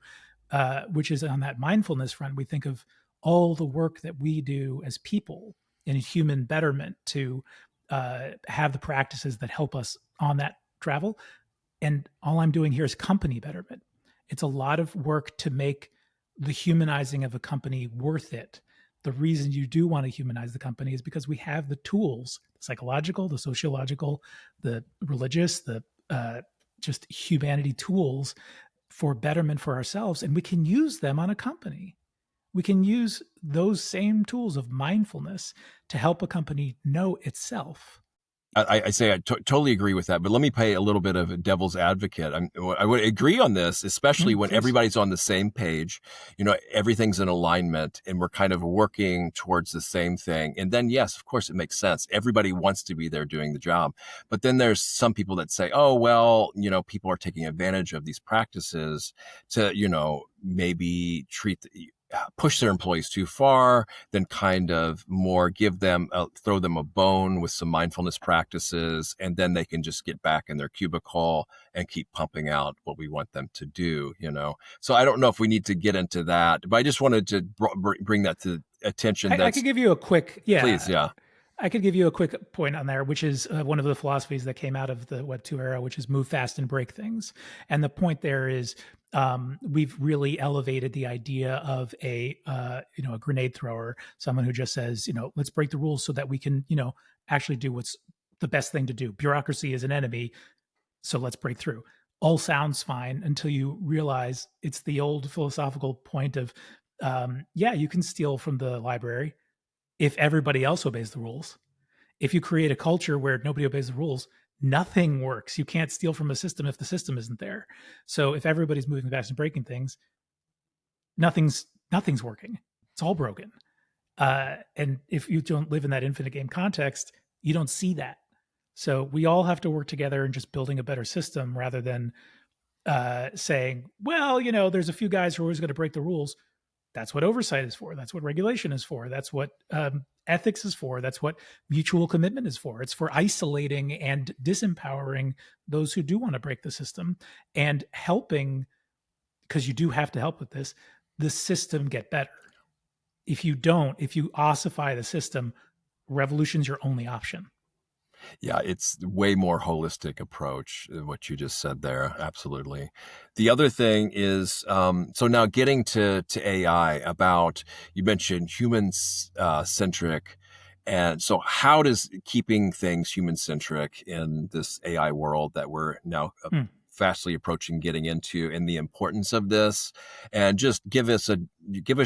which is on that mindfulness front. We think of all the work that we do as people in human betterment to have the practices that help us on that travel. And all I'm doing here is company betterment. It's a lot of work to make the humanizing of a company worth it. The reason you do want to humanize the company is because we have the tools, the psychological, the sociological, the religious, the just humanity tools for betterment for ourselves. And we can use them on a company. We can use those same tools of mindfulness to help a company know itself. I say I totally agree with that, but let me play a little bit of a devil's advocate. I would agree on this, especially when Please. everybody's on the same page. Everything's in alignment, and we're kind of working towards the same thing. And then, yes, of course, it makes sense. Everybody wants to be there doing the job. But then there's some people that say, oh, well, people are taking advantage of these practices to, maybe push their employees too far, then kind of more throw them a bone with some mindfulness practices, and then they can just get back in their cubicle and keep pumping out what we want them to do, So I don't know if we need to get into that, but I just wanted to bring that to attention. I could give you a quick, Please, yeah. I could give you a quick point on there, which is one of the philosophies that came out of the Web 2 era, which is move fast and break things. And the point there is we've really elevated the idea of a grenade thrower, someone who just says, let's break the rules so that we can, actually do what's the best thing to do. Bureaucracy is an enemy, so let's break through. All sounds fine until you realize it's the old philosophical point of, you can steal from the library if everybody else obeys the rules. If you create a culture where nobody obeys the rules, nothing works. You can't steal from a system if the system isn't there. So if everybody's moving fast and breaking things, nothing's working. It's all broken. And if you don't live in that infinite game context, you don't see that. So we all have to work together and just building a better system rather than saying, well, there's a few guys who are always going to break the rules. That's what oversight is for. That's what regulation is for. That's what ethics is for. That's what mutual commitment is for. It's for isolating and disempowering those who do want to break the system and helping, because you do have to help with this, the system get better. If you don't, if you ossify the system, revolution's your only option. Yeah, it's way more holistic approach, what you just said there. Absolutely. The other thing is, so now getting to AI, about, you mentioned human-centric. And so how does keeping things human-centric in this AI world that we're now fastly approaching getting into, and the importance of this, and just give us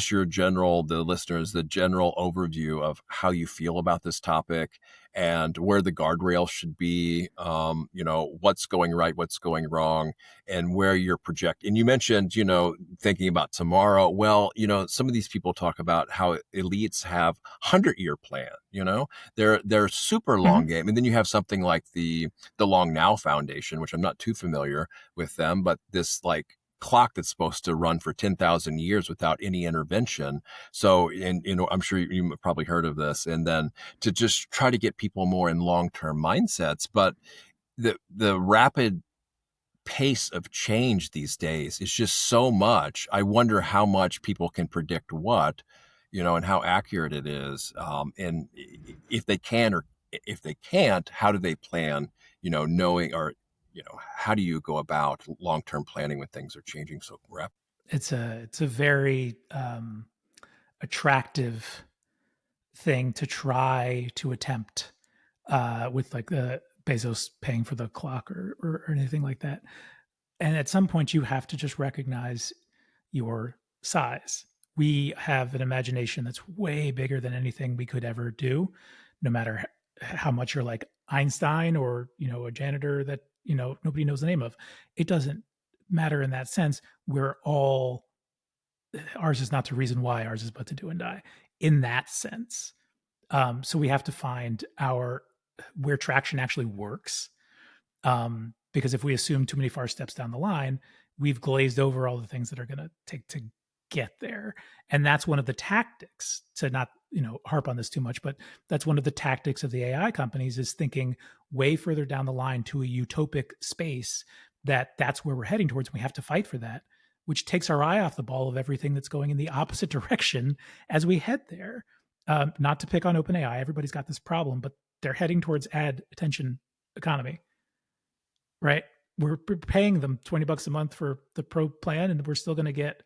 your general, the listeners, the general overview of how you feel about this topic and where the guardrails should be, what's going right, what's going wrong, and where you're projecting. And you mentioned, thinking about tomorrow. Well, some of these people talk about how elites have 100-year plan, they're super long game. And then you have something like the Long Now Foundation, which I'm not too familiar with them, but this like clock that's supposed to run for 10,000 years without any intervention. So, and I'm sure you've probably heard of this. And then to just try to get people more in long-term mindsets. But the rapid pace of change these days is just so much. I wonder how much people can predict what, and how accurate it is. And if they can, or if they can't, how do they plan, knowing, or how do you go about long-term planning when things are changing so rapidly? It's a very attractive thing to try to attempt with like the Bezos paying for the clock or anything like that. And at some point, you have to just recognize your size. We have an imagination that's way bigger than anything we could ever do, no matter how much you're like Einstein or, a janitor that, nobody knows the name of. It doesn't matter in that sense. We're all, ours is not to reason why, ours is but to do and die in that sense. So we have to find where traction actually works. Because if we assume too many far steps down the line, we've glazed over all the things that are going to take to get there. And that's one of the tactics, to not, harp on this too much, but that's one of the tactics of the AI companies, is thinking way further down the line to a utopic space that's where we're heading towards. We have to fight for that, which takes our eye off the ball of everything that's going in the opposite direction as we head there. Not to pick on OpenAI, everybody's got this problem, but they're heading towards ad attention economy, right? We're paying them $20 a month for the pro plan, and we're still going to get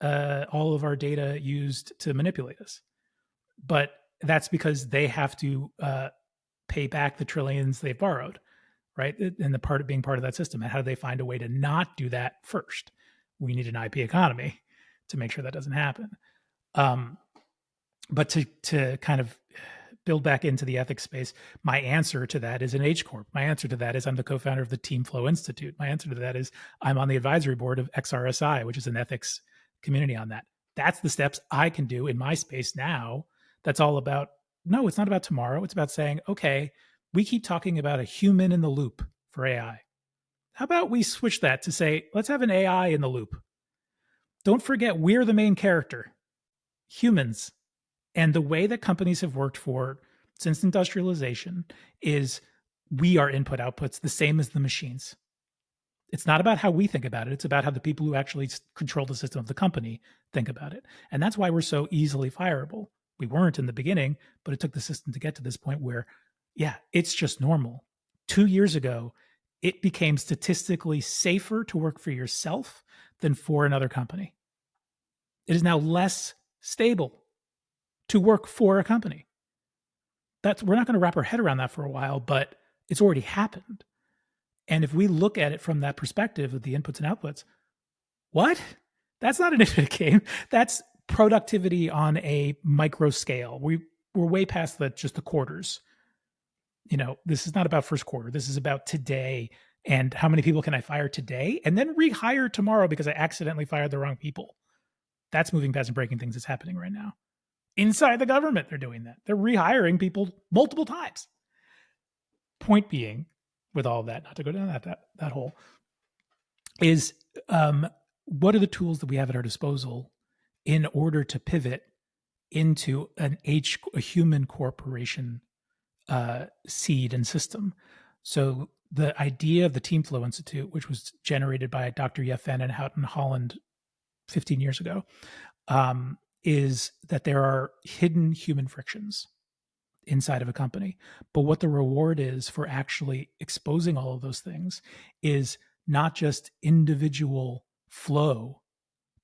all of our data used to manipulate us. But that's because they have to pay back the trillions they've borrowed, right? And the part of being part of that system. And how do they find a way to not do that first? We need an IP economy to make sure that doesn't happen. But to kind of build back into the ethics space, my answer to that is an H Corp. My answer to that is I'm the co-founder of the Team Flow Institute. My answer to that is I'm on the advisory board of XRSI, which is an ethics community on that. That's the steps I can do in my space now. That's all about, no, it's not about tomorrow. It's about saying, okay, we keep talking about a human in the loop for AI. How about we switch that to say, let's have an AI in the loop. Don't forget, we're the main character, humans. And the way that companies have worked for since industrialization is we are input outputs, the same as the machines. It's not about how we think about it. It's about how the people who actually control the system of the company think about it. And that's why we're so easily fireable. We weren't in the beginning, but it took the system to get to this point where, yeah, it's just normal. 2 years ago, it became statistically safer to work for yourself than for another company. It is now less stable to work for a company. We're not going to wrap our head around that for a while, but it's already happened. And if we look at it from that perspective of the inputs and outputs, what? That's not an infinite game. That's productivity on a micro scale. We're way past just the quarters. This is not about first quarter. This is about today and how many people can I fire today and then rehire tomorrow because I accidentally fired the wrong people. That's moving past and breaking things that's happening right now. Inside the government, they're doing that. They're rehiring people multiple times. Point being, with all of that, not to go down that hole, is what are the tools that we have at our disposal in order to pivot into a human corporation seed and system? So the idea of the Team Flow Institute, which was generated by Dr. Jeffen out in Holland 15 years ago, is that there are hidden human frictions inside of a company. But what the reward is for actually exposing all of those things is not just individual flow,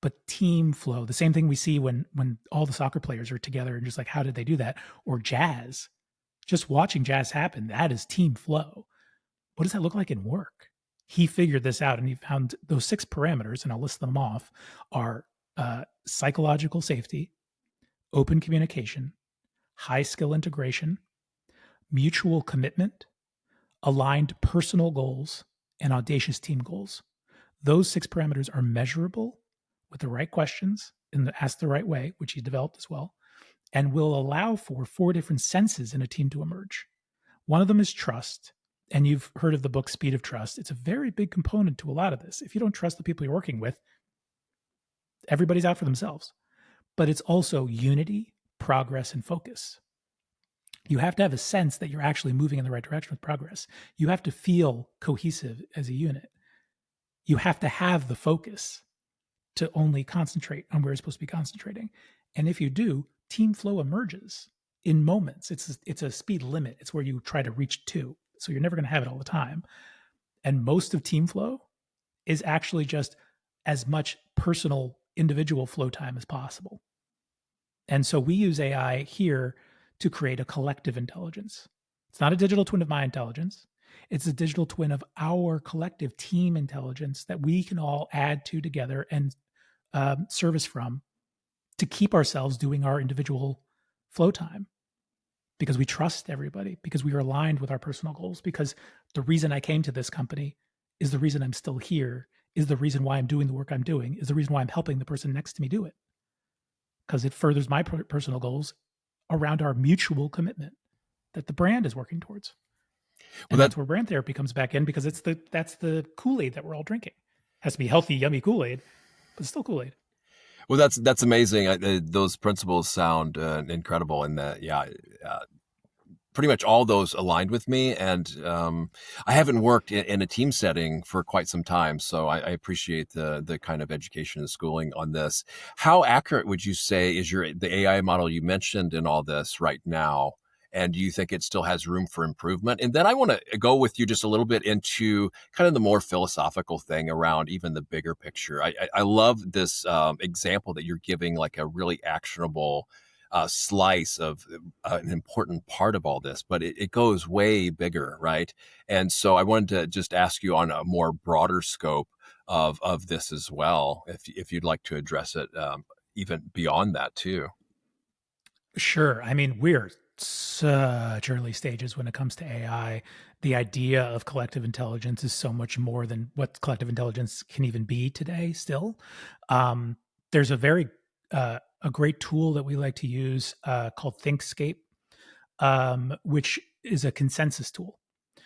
but team flow. The same thing we see when all the soccer players are together and just like, how did they do that? Or jazz, just watching jazz happen, that is team flow. What does that look like in work? He figured this out, and he found those 6 parameters, and I'll list them off, are psychological safety, open communication, high skill integration, mutual commitment, aligned personal goals, and audacious team goals. Those 6 parameters are measurable with the right questions and asked the right way, which he developed as well, and will allow for 4 different senses in a team to emerge. One of them is trust. And you've heard of the book Speed of Trust. It's a very big component to a lot of this. If you don't trust the people you're working with, everybody's out for themselves. But it's also unity, progress, and focus. You have to have a sense that you're actually moving in the right direction with progress. You have to feel cohesive as a unit. You have to have the focus to only concentrate on where you're supposed to be concentrating. And if you do, team flow emerges in moments. It's a speed limit. It's where you try to reach 2. So you're never going to have it all the time. And most of team flow is actually just as much personal individual flow time as possible. And so we use AI here to create a collective intelligence. It's not a digital twin of my intelligence. It's a digital twin of our collective team intelligence that we can all add to together and service from to keep ourselves doing our individual flow time. Because we trust everybody, because we are aligned with our personal goals, because the reason I came to this company is the reason I'm still here, is the reason why I'm doing the work I'm doing, is the reason why I'm helping the person next to me do it. Because it furthers my personal goals around our mutual commitment that the brand is working towards. And that's where brand therapy comes back in, because that's the Kool-Aid that we're all drinking. It has to be healthy, yummy Kool-Aid, but it's still Kool-Aid. Well, that's amazing. Those principles sound incredible in that, pretty much all those aligned with me. And I haven't worked in a team setting for quite some time, so I appreciate the kind of education and schooling on this. How accurate would you say is the AI model you mentioned in all this right now? And do you think it still has room for improvement? And then I want to go with you just a little bit into kind of the more philosophical thing around even the bigger picture. I love this example that you're giving, like a really actionable slice of an important part of all this, but it goes way bigger, right? And so I wanted to just ask you on a more broader scope of this as well, if you'd like to address it even beyond that too. Sure. I mean, we're such early stages when it comes to AI. The idea of collective intelligence is so much more than what collective intelligence can even be today still. There's a great tool that we like to use called Thinkscape, which is a consensus tool.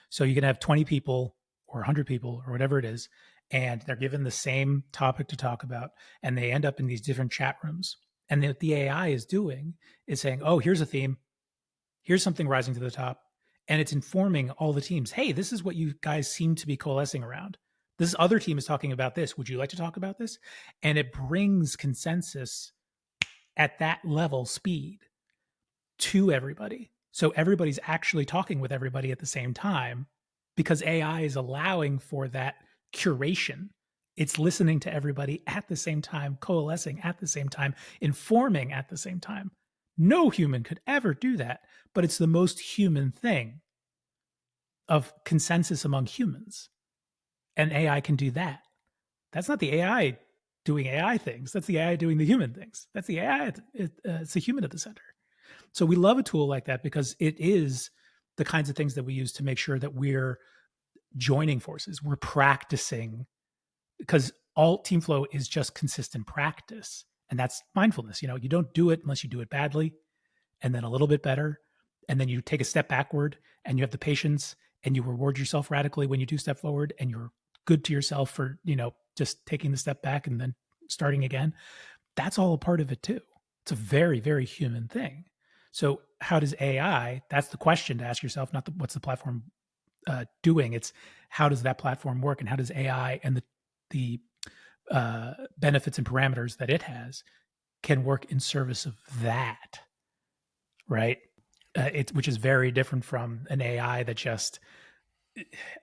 So you can have 20 people or 100 people or whatever it is, and they're given the same topic to talk about, and they end up in these different chat rooms. And what the AI is doing is saying, oh, here's a theme. Here's something rising to the top. And it's informing all the teams. Hey, this is what you guys seem to be coalescing around. This other team is talking about this. Would you like to talk about this? And it brings consensus at that level speed to everybody. So everybody's actually talking with everybody at the same time, because AI is allowing for that curation. It's listening to everybody at the same time, coalescing at the same time, informing at the same time. No human could ever do that, but it's the most human thing of consensus among humans. And AI can do that. That's not the AI doing AI things. That's the AI doing the human things. That's the AI. It's a human at the center. So we love a tool like that because it is the kinds of things that we use to make sure that we're joining forces. We're practicing, because all team flow is just consistent practice. And that's mindfulness. You don't do it unless you do it badly, and then a little bit better, and then you take a step backward, and you have the patience, and you reward yourself radically when you do step forward, and you're good to yourself for just taking the step back and then starting again. That's all a part of it too. It's a very, very human thing. So how does AI, that's the question to ask yourself, not what's the platform doing, it's how does that platform work, and how does AI and the benefits and parameters that it has can work in service of that, right? Which is very different from an AI that just,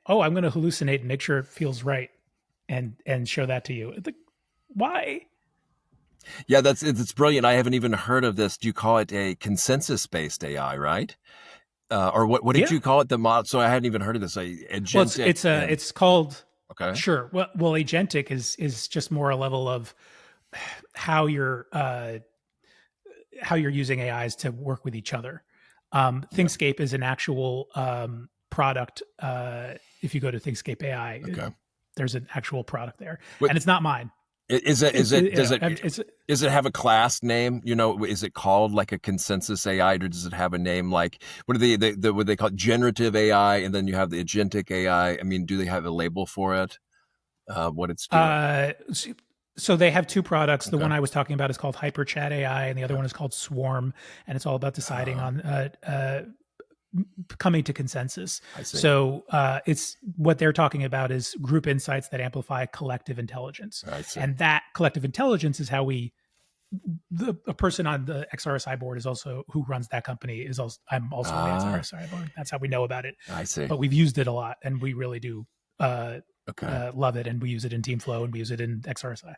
I'm going to hallucinate and make sure it feels right and show that to you. Why? Yeah, it's brilliant. I haven't even heard of this. Do you call it a consensus-based AI, right? Or what did you call it? The model? So I hadn't even heard of this. Agentic. Well, it's called. Okay. Sure. Well, agentic is just more a level of how you're using AIs to work with each other. Thinkscape is an actual product. If you go to Thinkscape AI, there's an actual product there, and it's not mine. Does it have a class name? Is it called like a consensus AI, or does it have a name like what are what they call it, generative AI, and then you have the agentic AI? I mean, do they have a label for it? What it's doing? So they have two products. The one I was talking about is called Hyperchat AI, and the other one is called Swarm, and it's all about deciding on coming to consensus. So it's what they're talking about is group insights that amplify collective intelligence. And that collective intelligence is how a person on the XRSI board is also who runs that company I'm also on the XRSI board. That's how we know about it. I see. But we've used it a lot, and we really do love it, and we use it in TeamFlow, and we use it in XRSI.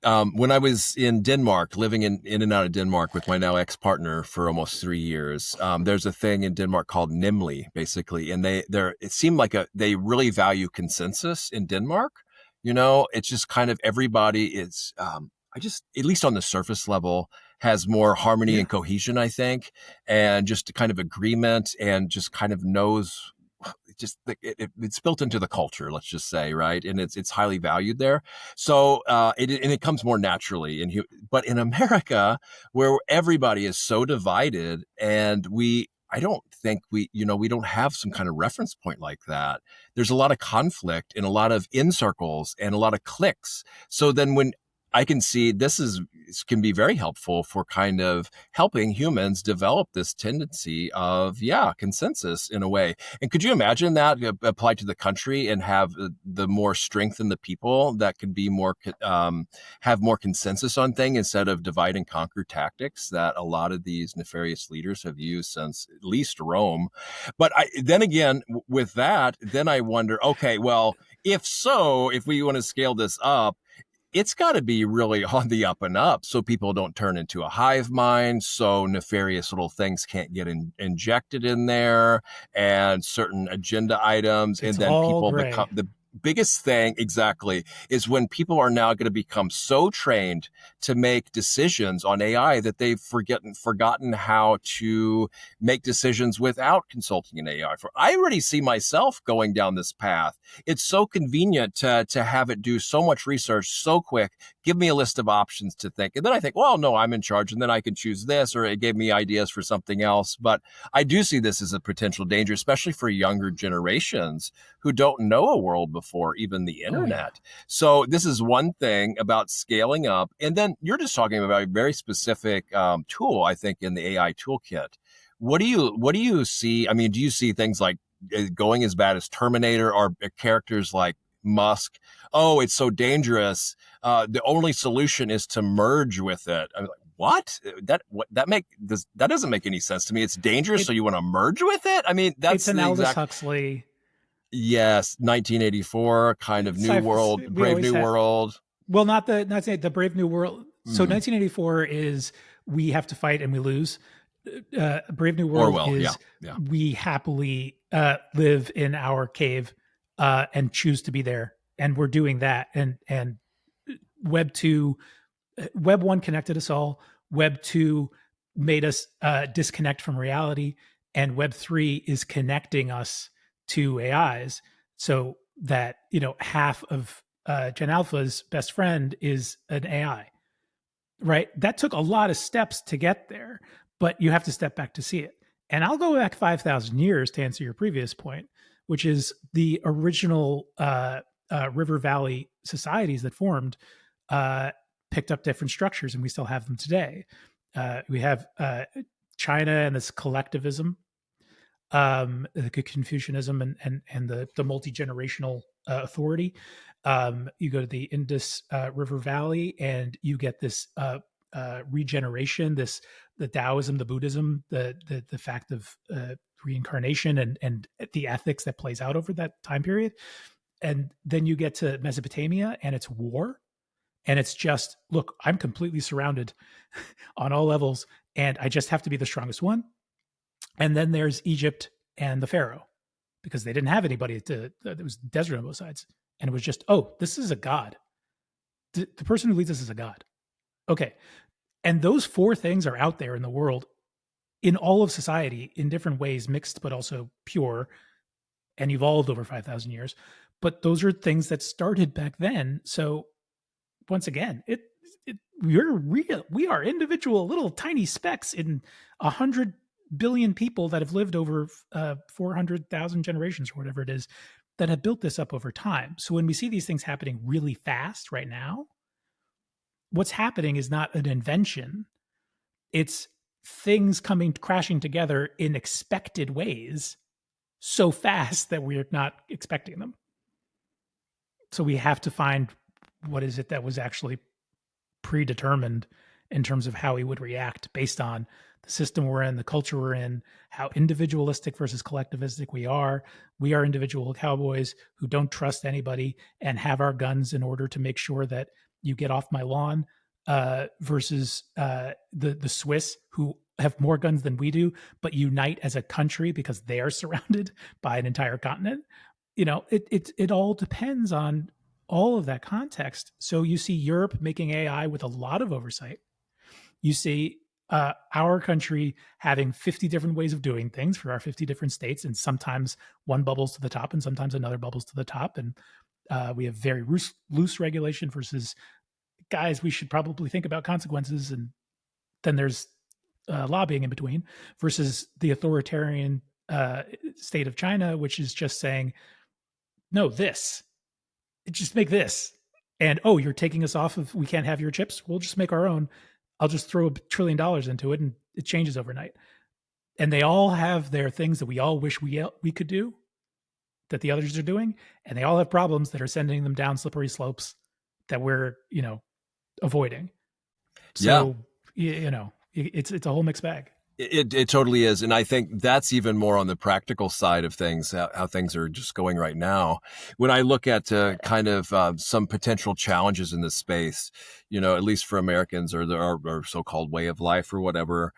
When I was in Denmark, living in and out of Denmark with my now ex-partner for almost 3 years, there's a thing in Denmark called Nemlig, basically, and it seemed like they really value consensus in Denmark. It's just kind of everybody is, at least on the surface level, has more harmony and cohesion, I think, and just kind of agreement, and just kind of knows. It's built into the culture, let's just say, right? And it's highly valued there. So it comes more naturally. But in America, where everybody is so divided, and I don't think we don't have some kind of reference point like that. There's a lot of conflict and a lot of in circles and a lot of cliques. So then when I can see this can be very helpful for kind of helping humans develop this tendency of, consensus in a way. And could you imagine that applied to the country and have the more strength in the people that could be more, have more consensus on things instead of divide and conquer tactics that a lot of these nefarious leaders have used since at least Rome. But then again, with that, then I wonder, okay, well, if we want to scale this up, it's got to be really on the up and up so people don't turn into a hive mind, so nefarious little things can't get injected in there, and certain agenda items. It's and then people gray. become the biggest thing is when people are now going to become so trained to make decisions on AI that they've forgotten how to make decisions without consulting an AI. I already see myself going down this path. It's so convenient to have it do so much research so quick, give me a list of options to think. And then I think, well, no, I'm in charge, and then I can choose this, or it gave me ideas for something else. But I do see this as a potential danger, especially for younger generations who don't know a world before even the internet. So this is one thing about scaling up. And then you're just talking about a very specific tool, I think, in the AI toolkit. What do you see? I mean, do you see things like going as bad as Terminator, or characters like Musk? Oh, it's so dangerous. The only solution is to merge with it. I'm like, what? That doesn't make any sense to me. It's dangerous, so you want to merge with it? I mean, that's it's an Aldous Huxley. Yes, 1984 kind of New World, Brave New World. Well, not the Brave New World. So 1984 is we have to fight and we lose. Brave New World is we happily live in our cave and choose to be there, and we're doing that. And Web 2, Web 1 connected us all. Web 2 made us disconnect from reality, and Web 3 is connecting us to AIs, so that half of Gen Alpha's best friend is an AI, right? That took a lot of steps to get there, but you have to step back to see it. And I'll go back 5,000 years to answer your previous point, which is the original river valley societies that formed picked up different structures, and we still have them today. We have China and this collectivism, the Confucianism, and the multi-generational authority. You go to the Indus River Valley, and you get this regeneration, the Taoism, the Buddhism, the fact of reincarnation, and the ethics that plays out over that time period. And then you get to Mesopotamia, and it's war, and it's just, look, I'm completely surrounded on all levels, and I just have to be the strongest one. And then there's Egypt and the Pharaoh, because they didn't have anybody to, it was desert on both sides. And it was just, oh, this is a god. The person who leads us is a god. Okay. And those four things are out there in the world, in all of society, in different ways, mixed but also pure, and evolved over 5,000 years. But those are things that started back then. So once again, we're real. We are individual little tiny specks in 100 billion people that have lived over 400,000 generations or whatever it is, that have built this up over time. So when we see these things happening really fast right now, what's happening is not an invention. It's things coming crashing together in expected ways so fast that we're not expecting them. So we have to find what is it that was actually predetermined in terms of how he would react based on the system we're in, the culture we're in, how individualistic versus collectivistic we are. We are individual cowboys who don't trust anybody and have our guns in order to make sure that you get off my lawn, versus the Swiss, who have more guns than we do, but unite as a country because they are surrounded by an entire continent. You know, it all depends on all of that context. So you see Europe making AI with a lot of oversight. You see our country having 50 different ways of doing things for our 50 different states, and sometimes one bubbles to the top and sometimes another bubbles to the top. And we have very loose regulation versus, guys, we should probably think about consequences. And then there's lobbying in between, versus the authoritarian state of China, which is just saying, no, just make this. And, oh, you're taking us off of, we can't have your chips. We'll just make our own. I'll just throw $1 trillion into it and it changes overnight. And they all have their things that we all wish we could do that the others are doing. And they all have problems that are sending them down slippery slopes that we're, avoiding. So, it's a whole mixed bag. It totally is. And I think that's even more on the practical side of things, how things are just going right now. When I look at kind of some potential challenges in this space, at least for Americans or our so-called way of life or whatever,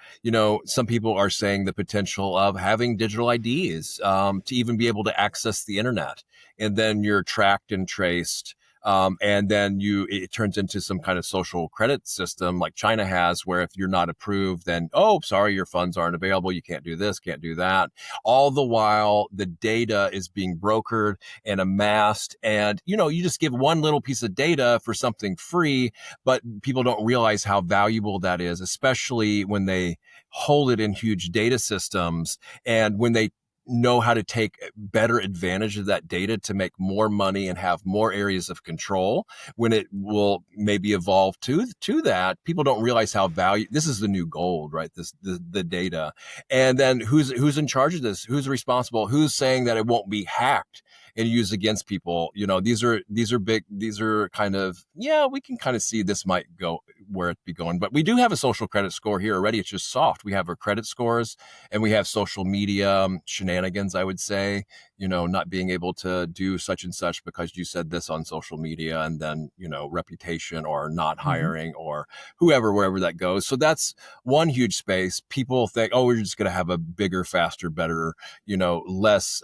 some people are saying the potential of having digital IDs to even be able to access the internet. And then you're tracked and traced. And then it turns into some kind of social credit system like China has, where if you're not approved, then, oh, sorry, your funds aren't available. You can't do this, can't do that. All the while, the data is being brokered and amassed. And, you just give one little piece of data for something free, but people don't realize how valuable that is, especially when they hold it in huge data systems and when they know how to take better advantage of that data to make more money and have more areas of control. When it will maybe evolve to that, people don't realize how this is the new gold, right? The data. And then who's in charge of this? Who's responsible? Who's saying that it won't be hacked and used against people? These are big, these are kind of, we can kind of see this might go where it be going, but we do have a social credit score here already. It's just soft. We have our credit scores and we have social media shenanigans, I would say, not being able to do such and such because you said this on social media, and then, reputation or not hiring or wherever that goes. So that's one huge space. People think, oh, we're just going to have a bigger, faster, better, less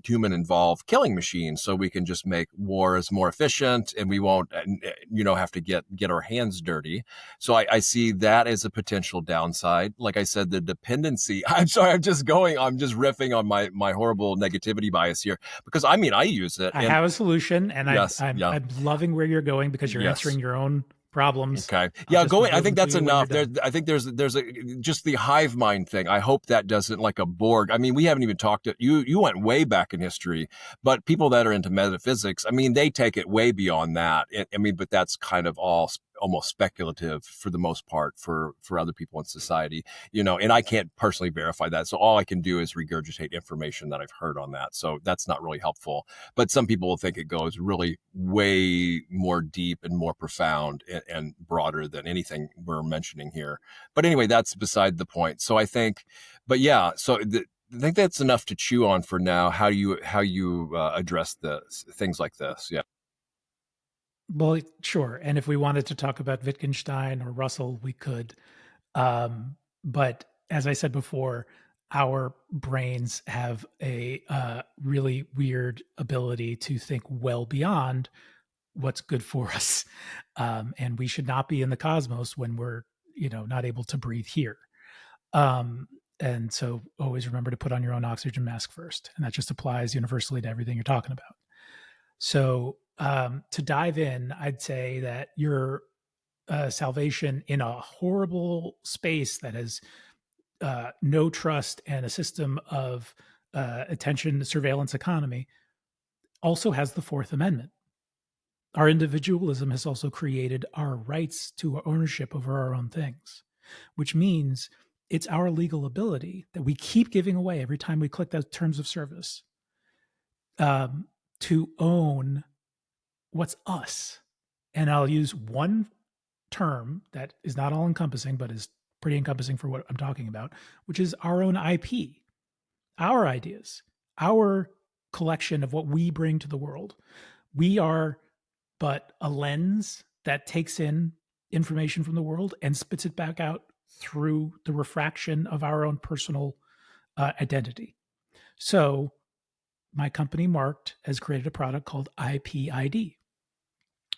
human involved killing machine. So we can just make wars more efficient and we won't, have to get our hands dirty. So I see that as a potential downside. Like I said, the dependency, I'm sorry, I'm just riffing on my horrible negativity bias here, because I use it. I have a solution, and I'm loving where you're going, because you're answering your own Problems. Okay. I'll Yeah, just go. I reveal think them to that's you when you're enough. There, done. I think there's a just the hive mind thing. I hope that doesn't like a Borg. I mean, we haven't even talked to you. You went way back in history, but people that are into metaphysics, I mean, they take it way beyond that. I mean, but that's kind of all almost speculative for the most part for other people in society, you know. And I can't personally verify that, so all I can do is regurgitate information that I've heard on that. So that's not really helpful. But some people will think it goes really way more deep and more profound and broader than anything we're mentioning here. But anyway, that's beside the point. So I think, but yeah, so I think that's enough to chew on for now. How you address the things like this? Yeah. Well, sure. And if we wanted to talk about Wittgenstein or Russell, we could. But as I said before, our brains have a really weird ability to think well beyond what's good for us, and we should not be in the cosmos when we're not able to breathe here. Um, and so always remember to put on your own oxygen mask first, and that just applies universally to everything you're talking about. So to dive in, I'd say that your salvation in a horrible space that has no trust and a system of attention surveillance economy also has the Fourth Amendment. Our individualism has also created our rights to ownership over our own things, which means it's our legal ability that we keep giving away every time we click those terms of service, to own what's us. And I'll use one term that is not all encompassing, but is pretty encompassing for what I'm talking about, which is our own IP, our ideas, our collection of what we bring to the world. We are but a lens that takes in information from the world and spits it back out through the refraction of our own personal identity. So, my company Mrkd has created a product called IPID.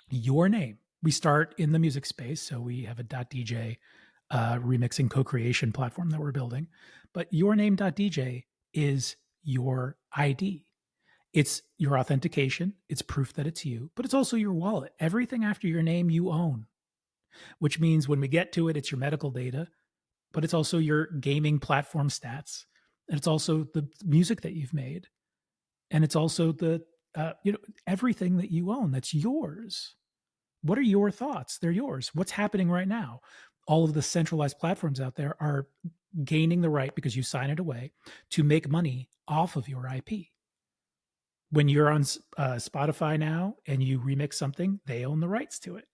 Your name. We start in the music space, so we have a .dj remixing co-creation platform that we're building. But your name.dj is your ID. It's your authentication. It's proof that it's you, but it's also your wallet. Everything after your name you own, which means when we get to it, it's your medical data, but it's also your gaming platform stats. And it's also the music that you've made. And it's also the, everything that you own that's yours. What are your thoughts? They're yours. What's happening right now? All of the centralized platforms out there are gaining the right, because you sign it away, to make money off of your IP. When you're on Spotify now and you remix something, they own the rights to it.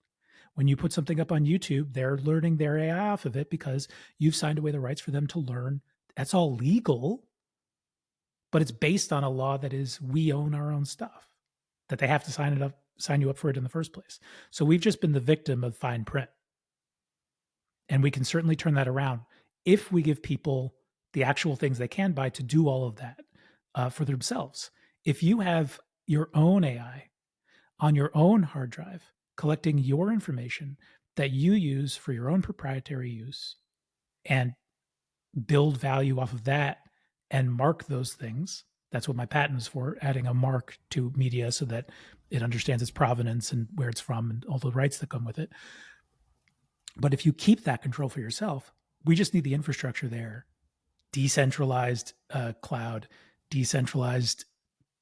When you put something up on YouTube, they're learning their AI off of it because you've signed away the rights for them to learn. That's all legal, but it's based on a law that is we own our own stuff, that they have to sign you up for it in the first place. So we've just been the victim of fine print. And we can certainly turn that around if we give people the actual things they can buy to do all of that for themselves. If you have your own AI on your own hard drive, collecting your information that you use for your own proprietary use and build value off of that and mark those things. That's what my patent is for, adding a mark to media so that it understands its provenance and where it's from and all the rights that come with it. But if you keep that control for yourself, we just need the infrastructure there. Decentralized cloud, decentralized.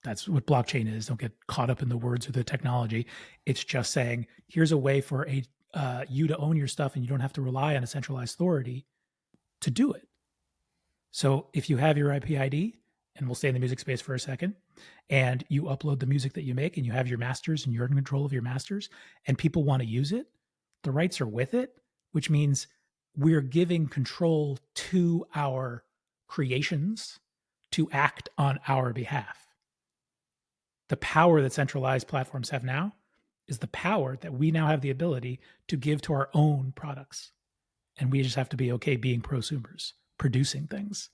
That's what blockchain is. Don't get caught up in the words or the technology. It's just saying, here's a way for you to own your stuff and you don't have to rely on a centralized authority to do it. So if you have your IP ID, and we'll stay in the music space for a second, and you upload the music that you make and you have your masters and you're in control of your masters and people want to use it, the rights are with it, which means we're giving control to our creations to act on our behalf. The power that centralized platforms have now is the power that we now have the ability to give to our own products. And we just have to be okay being prosumers, producing things.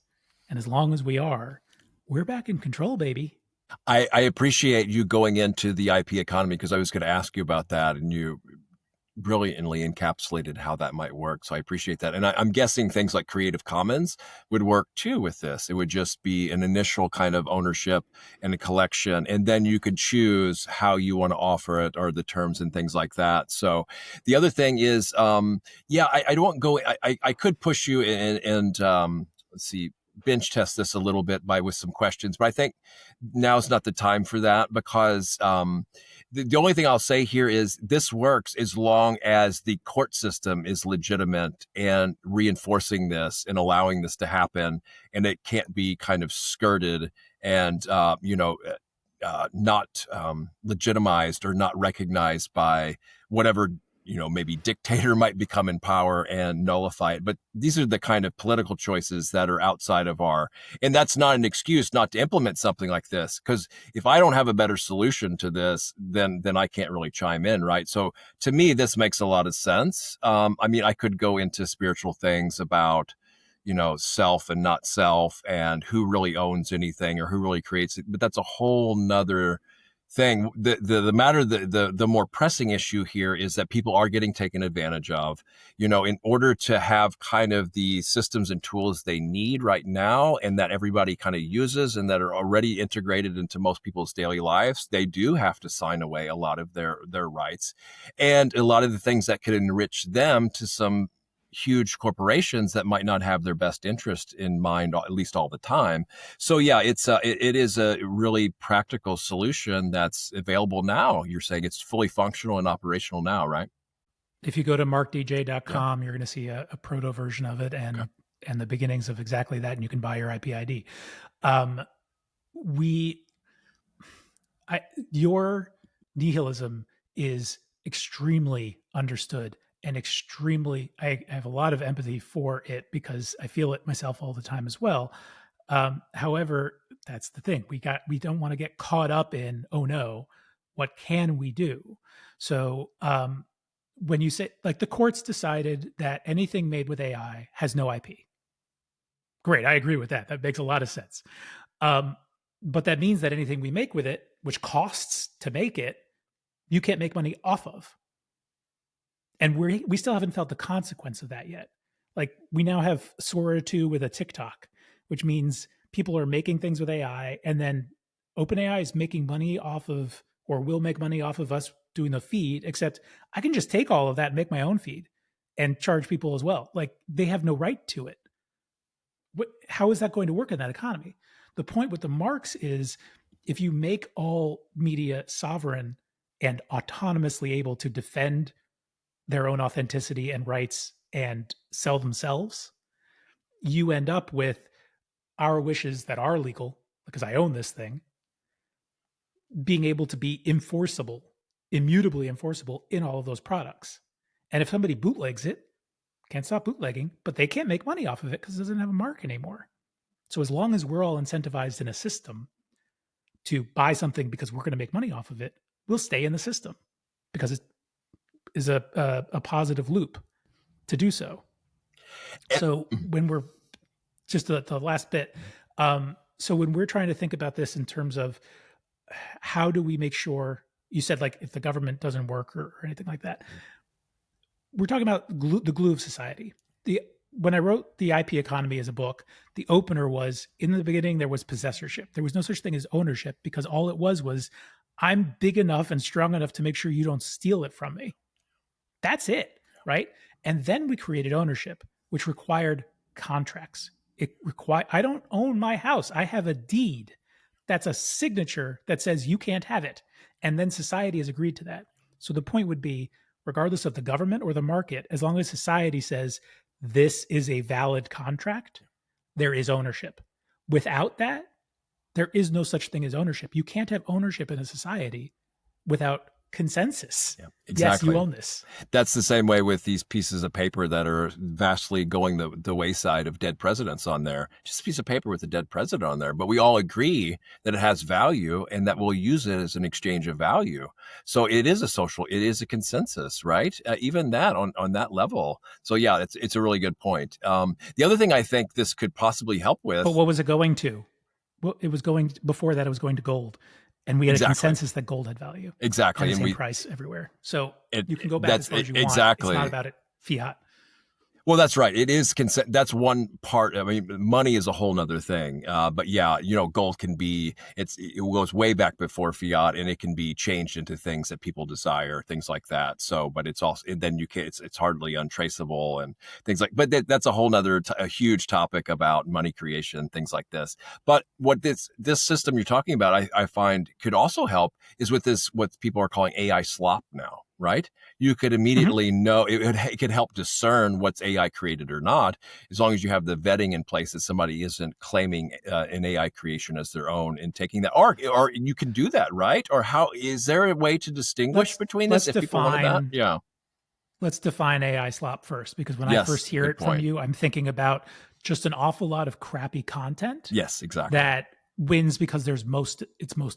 And as long as we are, we're back in control, baby. I appreciate you going into the IP economy because I was going to ask you about that, and brilliantly encapsulated how that might work. So I appreciate that. And I'm guessing things like Creative Commons would work too with this. It would just be an initial kind of ownership and a collection, and then you could choose how you want to offer it or the terms and things like that. So the other thing is, I don't go, I could push you and let's see, bench test this a little bit with some questions, but I think now's not the time for that, because the only thing I'll say here is this works as long as the court system is legitimate and reinforcing this and allowing this to happen, and it can't be kind of skirted and not legitimized or not recognized by whatever maybe dictator might become in power and nullify it. But these are the kind of political choices that are outside of and that's not an excuse not to implement something like this. Because if I don't have a better solution to this, then I can't really chime in, right? So to me, this makes a lot of sense. I could go into spiritual things about self and not self, and who really owns anything or who really creates it. But that's a whole nother thing. The more pressing issue here is that people are getting taken advantage of, in order to have kind of the systems and tools they need right now, and that everybody kind of uses and that are already integrated into most people's daily lives. They do have to sign away a lot of their rights, and a lot of the things that could enrich them to some huge corporations that might not have their best interest in mind, at least all the time. So yeah, it is a really practical solution that's available now. You're saying it's fully functional and operational now, right? If you go to mrkdj.com, you're going to see a proto version of it and the beginnings of exactly that, and you can buy your IP ID. Your nihilism is extremely understood and extremely, I have a lot of empathy for it because I feel it myself all the time as well. However, that's the thing. We don't want to get caught up in, oh no, what can we do? So when you say, like, the courts decided that anything made with AI has no IP. Great, I agree with that. That makes a lot of sense. But that means that anything we make with it, which costs to make it, you can't make money off of. And we still haven't felt the consequence of that yet. Like, we now have Sora 2 with a TikTok, which means people are making things with AI, and then OpenAI is making money off of, or will make money off of us doing the feed, except I can just take all of that and make my own feed and charge people as well. Like, they have no right to it. How is that going to work in that economy? The point with the marks is, if you make all media sovereign and autonomously able to defend their own authenticity and rights and sell themselves, you end up with our wishes that are legal, because I own this thing, being able to be enforceable, immutably enforceable in all of those products. And if somebody bootlegs it, can't stop bootlegging, but they can't make money off of it because it doesn't have a mark anymore. So as long as we're all incentivized in a system to buy something because we're going to make money off of it, we'll stay in the system because it is a positive loop to do so. So when we're just the last bit, so when we're trying to think about this in terms of how do we make sure, you said, like, if the government doesn't work or anything like that, we're talking about the glue of society. When I wrote The IP Economy as a book, the opener was, in the beginning, there was possessorship. There was no such thing as ownership, because all it was I'm big enough and strong enough to make sure you don't steal it from me. That's it, right? And then we created ownership, which required contracts. I don't own my house. I have a deed. That's a signature that says you can't have it. And then society has agreed to that. So the point would be, regardless of the government or the market, as long as society says this is a valid contract, there is ownership. Without that, there is no such thing as ownership. You can't have ownership in a society without consensus. Yeah, exactly. Yes, you own this. That's the same way with these pieces of paper that are vastly going the wayside of dead presidents on there. Just a piece of paper with a dead president on there. But we all agree that it has value and that we'll use it as an exchange of value. So it is a consensus, right? Even that on that level. So yeah, it's a really good point. The other thing I think this could possibly help with. But what was it going to? Well, before that, it was going to gold. And we had a Exactly. consensus that gold had value and Exactly. the And same we, price everywhere. So it, you can go back as that's far as you want. It's not exactly. about it fiat. Well, that's right. It is consent. That's one part. I mean, money is a whole nother thing. But yeah, gold can be. It goes way back before fiat, and it can be changed into things that people desire, things like that. So, but it's also, and then you can. It's hardly untraceable and things like. But that's a whole nother, a huge topic about money creation, things like this. But what this system you're talking about, I find could also help is with this what people are calling AI slop now, right? You could immediately know it could help discern what's AI created or not, as long as you have the vetting in place that somebody isn't claiming an AI creation as their own and taking that, or you can do that, right? Or how is there a way to distinguish between this if people wanted that? Yeah. Let's define AI slop first, because when I Yes. first hear Good it from point. you, I'm thinking about just an awful lot of crappy content Yes. Exactly. that wins because it's most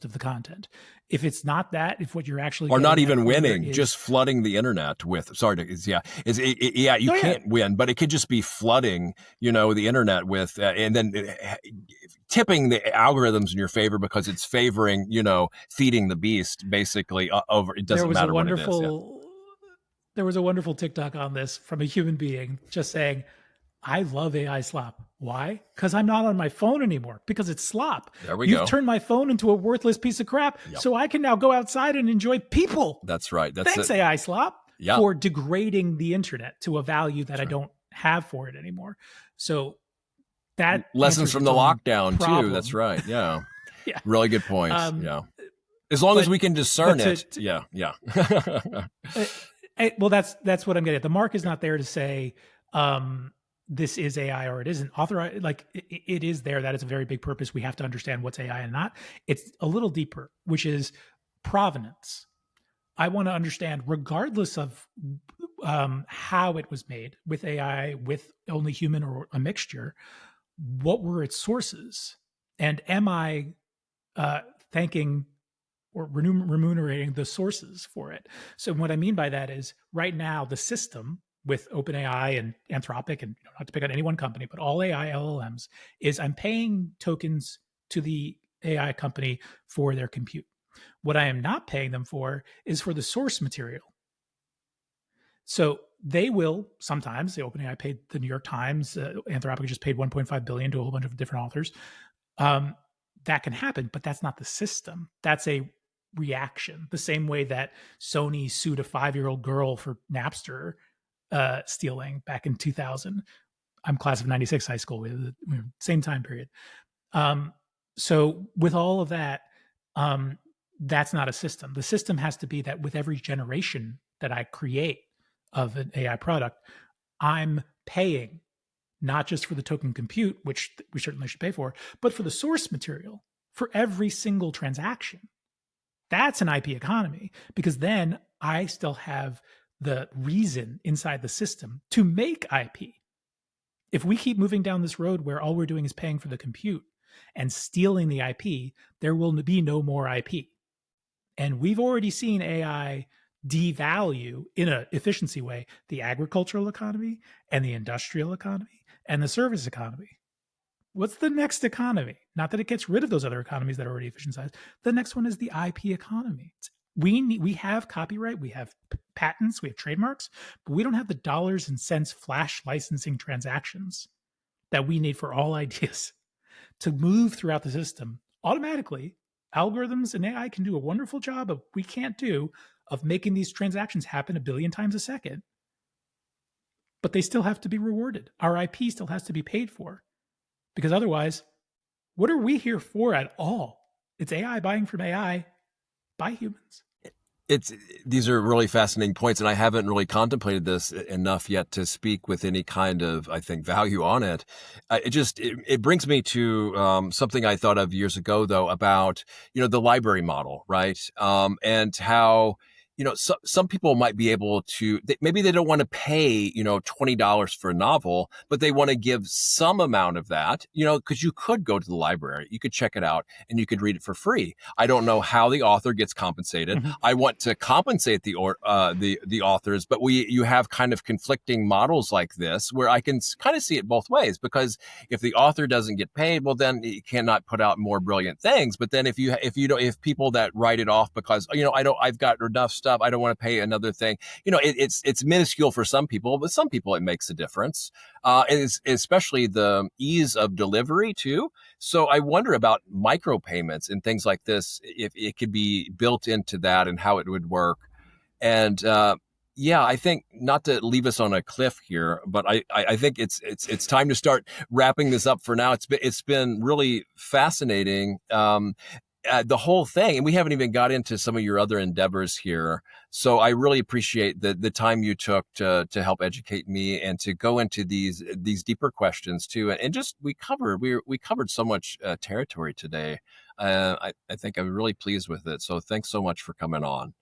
of the content. If it's not that, if what you're actually Or not getting even at here winning, is, just flooding the internet with. Sorry, yeah, you can't win, but it could just be flooding, the internet with, and then tipping the algorithms in your favor because it's favoring, feeding the beast basically over. It doesn't matter what it is. Yeah. There was a wonderful TikTok on this from a human being just saying, I love AI slop. Why? Because I'm not on my phone anymore, because it's slop. There we You've go. turned my phone into a worthless piece of crap, Yep. so I can now go outside and enjoy people. That's right. Thanks, AI slop, Yep. for degrading the internet to a value that I don't have for it anymore. So that lessons from the lockdown problem. Too. That's right. Yeah. Yeah. Really good point. Yeah. As long as we can discern it. Yeah. Well, that's what I'm getting at. The mark is not there to say this is AI or it isn't. Authorized, like it is there. That is a very big purpose. We have to understand what's AI and not. It's a little deeper, which is provenance. I want to understand, regardless of how it was made, with AI, with only human, or a mixture, what were its sources, and am I thanking or remunerating the sources for it? So what I mean by that is, right now, the system with OpenAI and Anthropic, and not to pick on any one company, but all AI LLMs, is I'm paying tokens to the AI company for their compute. What I am not paying them for is for the source material. So they will sometimes, the OpenAI paid the New York Times, Anthropic just paid $1.5 billion to a whole bunch of different authors. That can happen, but that's not the system. That's a reaction. The same way that Sony sued a 5-year-old girl for Napster stealing back in 2000. I'm class of 96 high school, same time period. So with all of that, that's not a system. The system has to be that with every generation that I create of an AI product, I'm paying not just for the token compute, which we certainly should pay for, but for the source material for every single transaction. That's an IP economy, because then I still have the reason inside the system to make IP. If we keep moving down this road where all we're doing is paying for the compute and stealing the IP, there will be no more IP. And we've already seen AI devalue, in an efficiency way, the agricultural economy and the industrial economy and the service economy. What's the next economy? Not that it gets rid of those other economies that are already efficientized. The next one is the IP economy. We have copyright, we have patents, we have trademarks, but we don't have the dollars and cents flash licensing transactions that we need for all ideas to move throughout the system automatically. Algorithms and AI can do a wonderful job of, we can't do, of making these transactions happen a billion times a second. But they still have to be rewarded. Our IP still has to be paid for. Because otherwise, what are we here for at all? It's AI buying from AI by humans. These are really fascinating points, and I haven't really contemplated this enough yet to speak with any kind of, I think, value on it. It brings me to something I thought of years ago, though, about the library model, right? And how some people might be able to, maybe they don't want to pay, $20 for a novel, but they want to give some amount of that, because you could go to the library, you could check it out, and you could read it for free. I don't know how the author gets compensated. Mm-hmm. I want to compensate the authors, but you have kind of conflicting models like this where I can kind of see it both ways, because if the author doesn't get paid, well, then you cannot put out more brilliant things. But then if people that write it off because, I've got enough stuff, I don't want to pay another thing. It's minuscule for some people, but some people it makes a difference. Especially the ease of delivery too. So I wonder about micropayments and things like this, if it could be built into that and how it would work. And yeah, I think, not to leave us on a cliff here, but I think it's time to start wrapping this up for now. It's been really fascinating. The whole thing, and we haven't even got into some of your other endeavors here. So I really appreciate the time you took to help educate me and to go into these deeper questions too. And just we covered so much territory today. I think I'm really pleased with it. So thanks so much for coming on.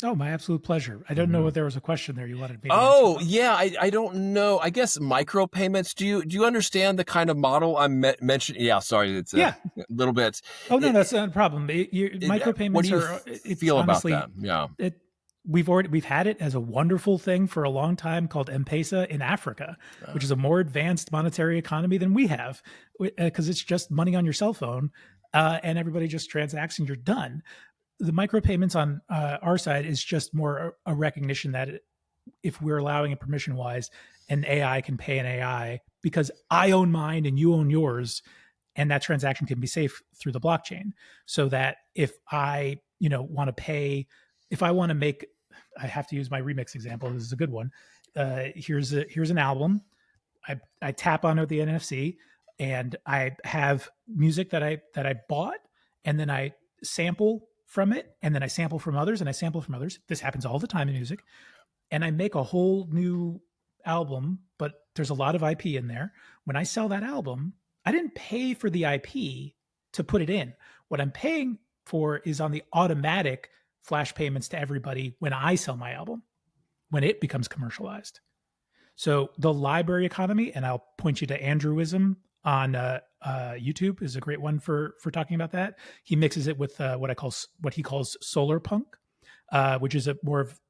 Oh, my absolute pleasure. I don't know if there was a question there you wanted me to Oh, answer. yeah. I don't know. I guess micropayments. Do you understand the kind of model I'm mentioning? Yeah, sorry. It's Yeah. a little bit. Oh, no, that's not a problem. What do Micropayments you it's feel about honestly, that? Yeah. we've had it as a wonderful thing for a long time called M-Pesa in Africa, which is a more advanced monetary economy than we have, because it's just money on your cell phone, and everybody just transacts and you're done. The micropayments on our side is just more a recognition that if we're allowing it permission wise, an AI can pay an AI because I own mine and you own yours, and that transaction can be safe through the blockchain. So that if I want to pay, if I want to make, I have to use my remix example. This is a good one. Here's an album. I tap onto the NFC and I have music that I bought, and then I sample from it, and then I sample from others, and I sample from others. This happens all the time in music. And I make a whole new album, but there's a lot of IP in there. When I sell that album, I didn't pay for the IP to put it in. What I'm paying for is on the automatic flash payments to everybody when I sell my album, when it becomes commercialized. So the library economy, and I'll point you to Andrewism on YouTube, is a great one for talking about that. He mixes it with what he calls solar punk, which is a more of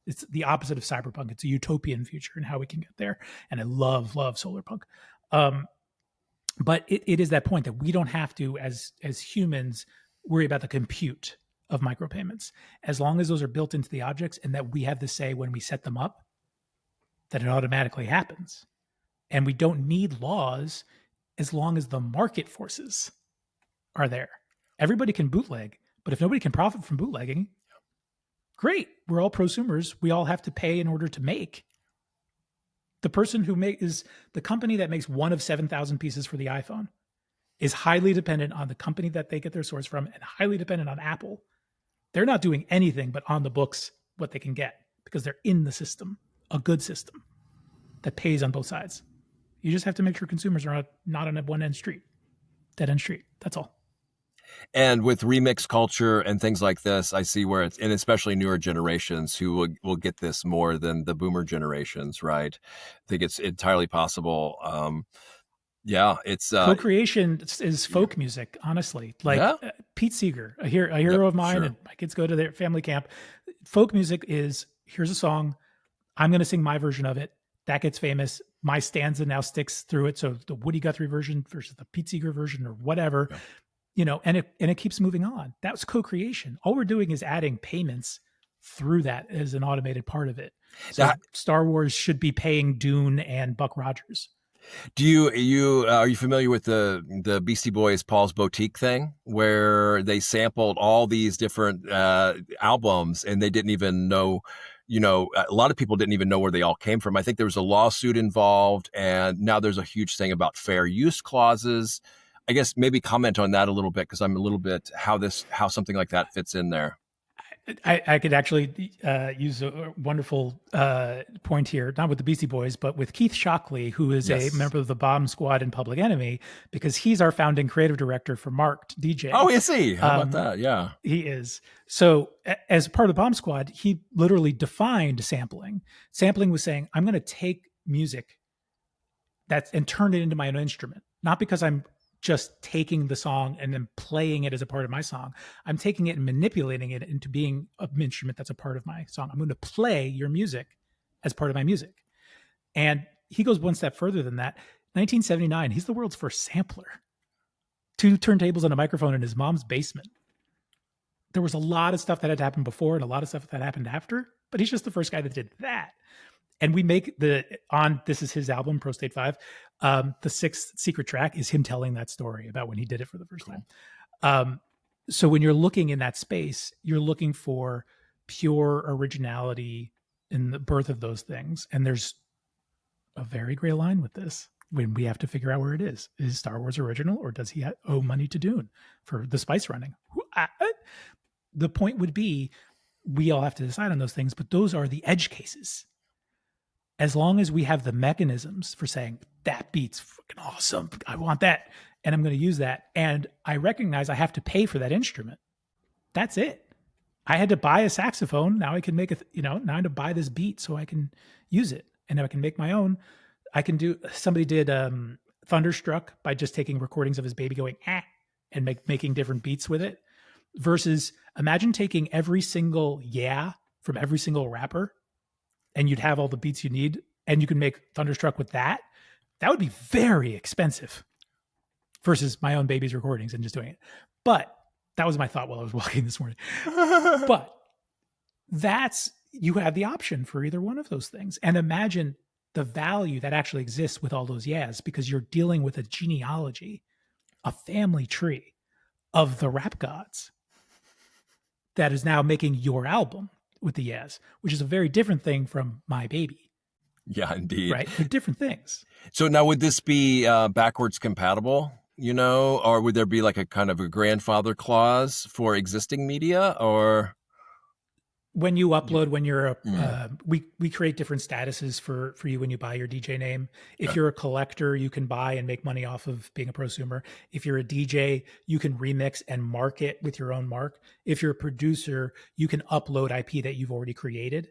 it's the opposite of cyberpunk. It's a utopian future and how we can get there. And I love solar punk. But it is that point that we don't have to, as humans, worry about the compute of micropayments. As long as those are built into the objects and that we have the say when we set them up, that it automatically happens. And we don't need laws as long as the market forces are there. Everybody can bootleg, but if nobody can profit from bootlegging, great. We're all prosumers. We all have to pay in order to make. The person who is the company that makes one of 7,000 pieces for the iPhone is highly dependent on the company that they get their source from, and highly dependent on Apple. They're not doing anything but on the books what they can get because they're in the system, a good system that pays on both sides. You just have to make sure consumers are not on a dead end street. That's all. And with remix culture and things like this, I see where and especially newer generations who will get this more than the boomer generations, right? I think it's entirely possible. Yeah, it's co-creation is folk music, honestly. Like Pete Seeger, a hero of mine, and my kids go to their family camp. Folk music is, here's a song, I'm going to sing my version of it. That gets famous. My stanza now sticks through it. So the Woody Guthrie version versus the Pete Seeger version or whatever, and it keeps moving on. That was co-creation. All we're doing is adding payments through that as an automated part of it. So Star Wars should be paying Dune and Buck Rogers. Do are you familiar with the Beastie Boys Paul's Boutique thing, where they sampled all these different albums and they didn't even know, a lot of people didn't even know where they all came from. I think there was a lawsuit involved, and now there's a huge thing about fair use clauses. I guess maybe comment on that a little bit, because I'm a little bit how something like that fits in there. I could actually use a wonderful point here, not with the Beastie Boys, but with Keith Shockley, who is a Yes. member of the Bomb Squad in Public Enemy, because he's our founding creative director for Mrkd Oh, DJ. is he? How about that? Yeah. He is. So, as part of the Bomb Squad, he literally defined sampling. Sampling was saying, I'm going to take music and turn it into my own instrument, not because I'm just taking the song and then playing it as a part of my song. I'm taking it and manipulating it into being an instrument that's a part of my song. I'm going to play your music as part of my music. And he goes one step further than that. 1979, he's the world's first sampler. 2 turntables and a microphone in his mom's basement. There was a lot of stuff that had happened before and a lot of stuff that happened after, but he's just the first guy that did that. And we make this is his album, Pro State 5. The 6th secret track is him telling that story about when he did it for the first time. So when you're looking in that space, you're looking for pure originality in the birth of those things. And there's a very gray line with this when we have to figure out where it is. Is Star Wars original, or does he owe money to Dune for the spice running? The point would be, we all have to decide on those things, but those are the edge cases. As long as we have the mechanisms for saying, that beat's freaking awesome, I want that, and I'm going to use that, and I recognize I have to pay for that instrument. That's it. I had to buy a saxophone. Now I can make now I have to buy this beat so I can use it, and I can make my own. I can do. Somebody did Thunderstruck by just taking recordings of his baby going and making different beats with it. Versus, imagine taking every single from every single rapper, and you'd have all the beats you need, and you can make Thunderstruck with that. That would be very expensive versus my own baby's recordings and just doing it. But that was my thought while I was walking this morning. But you have the option for either one of those things. And imagine the value that actually exists with all those because you're dealing with a genealogy, a family tree of the rap gods that is now making your album with the which is a very different thing from My Baby. Yeah, indeed. Right? They're different things. So now, would this be backwards compatible, or would there be like a kind of a grandfather clause for existing media, or? When you upload, when you're we create different statuses for you when you buy your DJ name. If you're a collector, you can buy and make money off of being a prosumer. If you're a DJ, you can remix and market with your own mark. If you're a producer, you can upload IP that you've already created.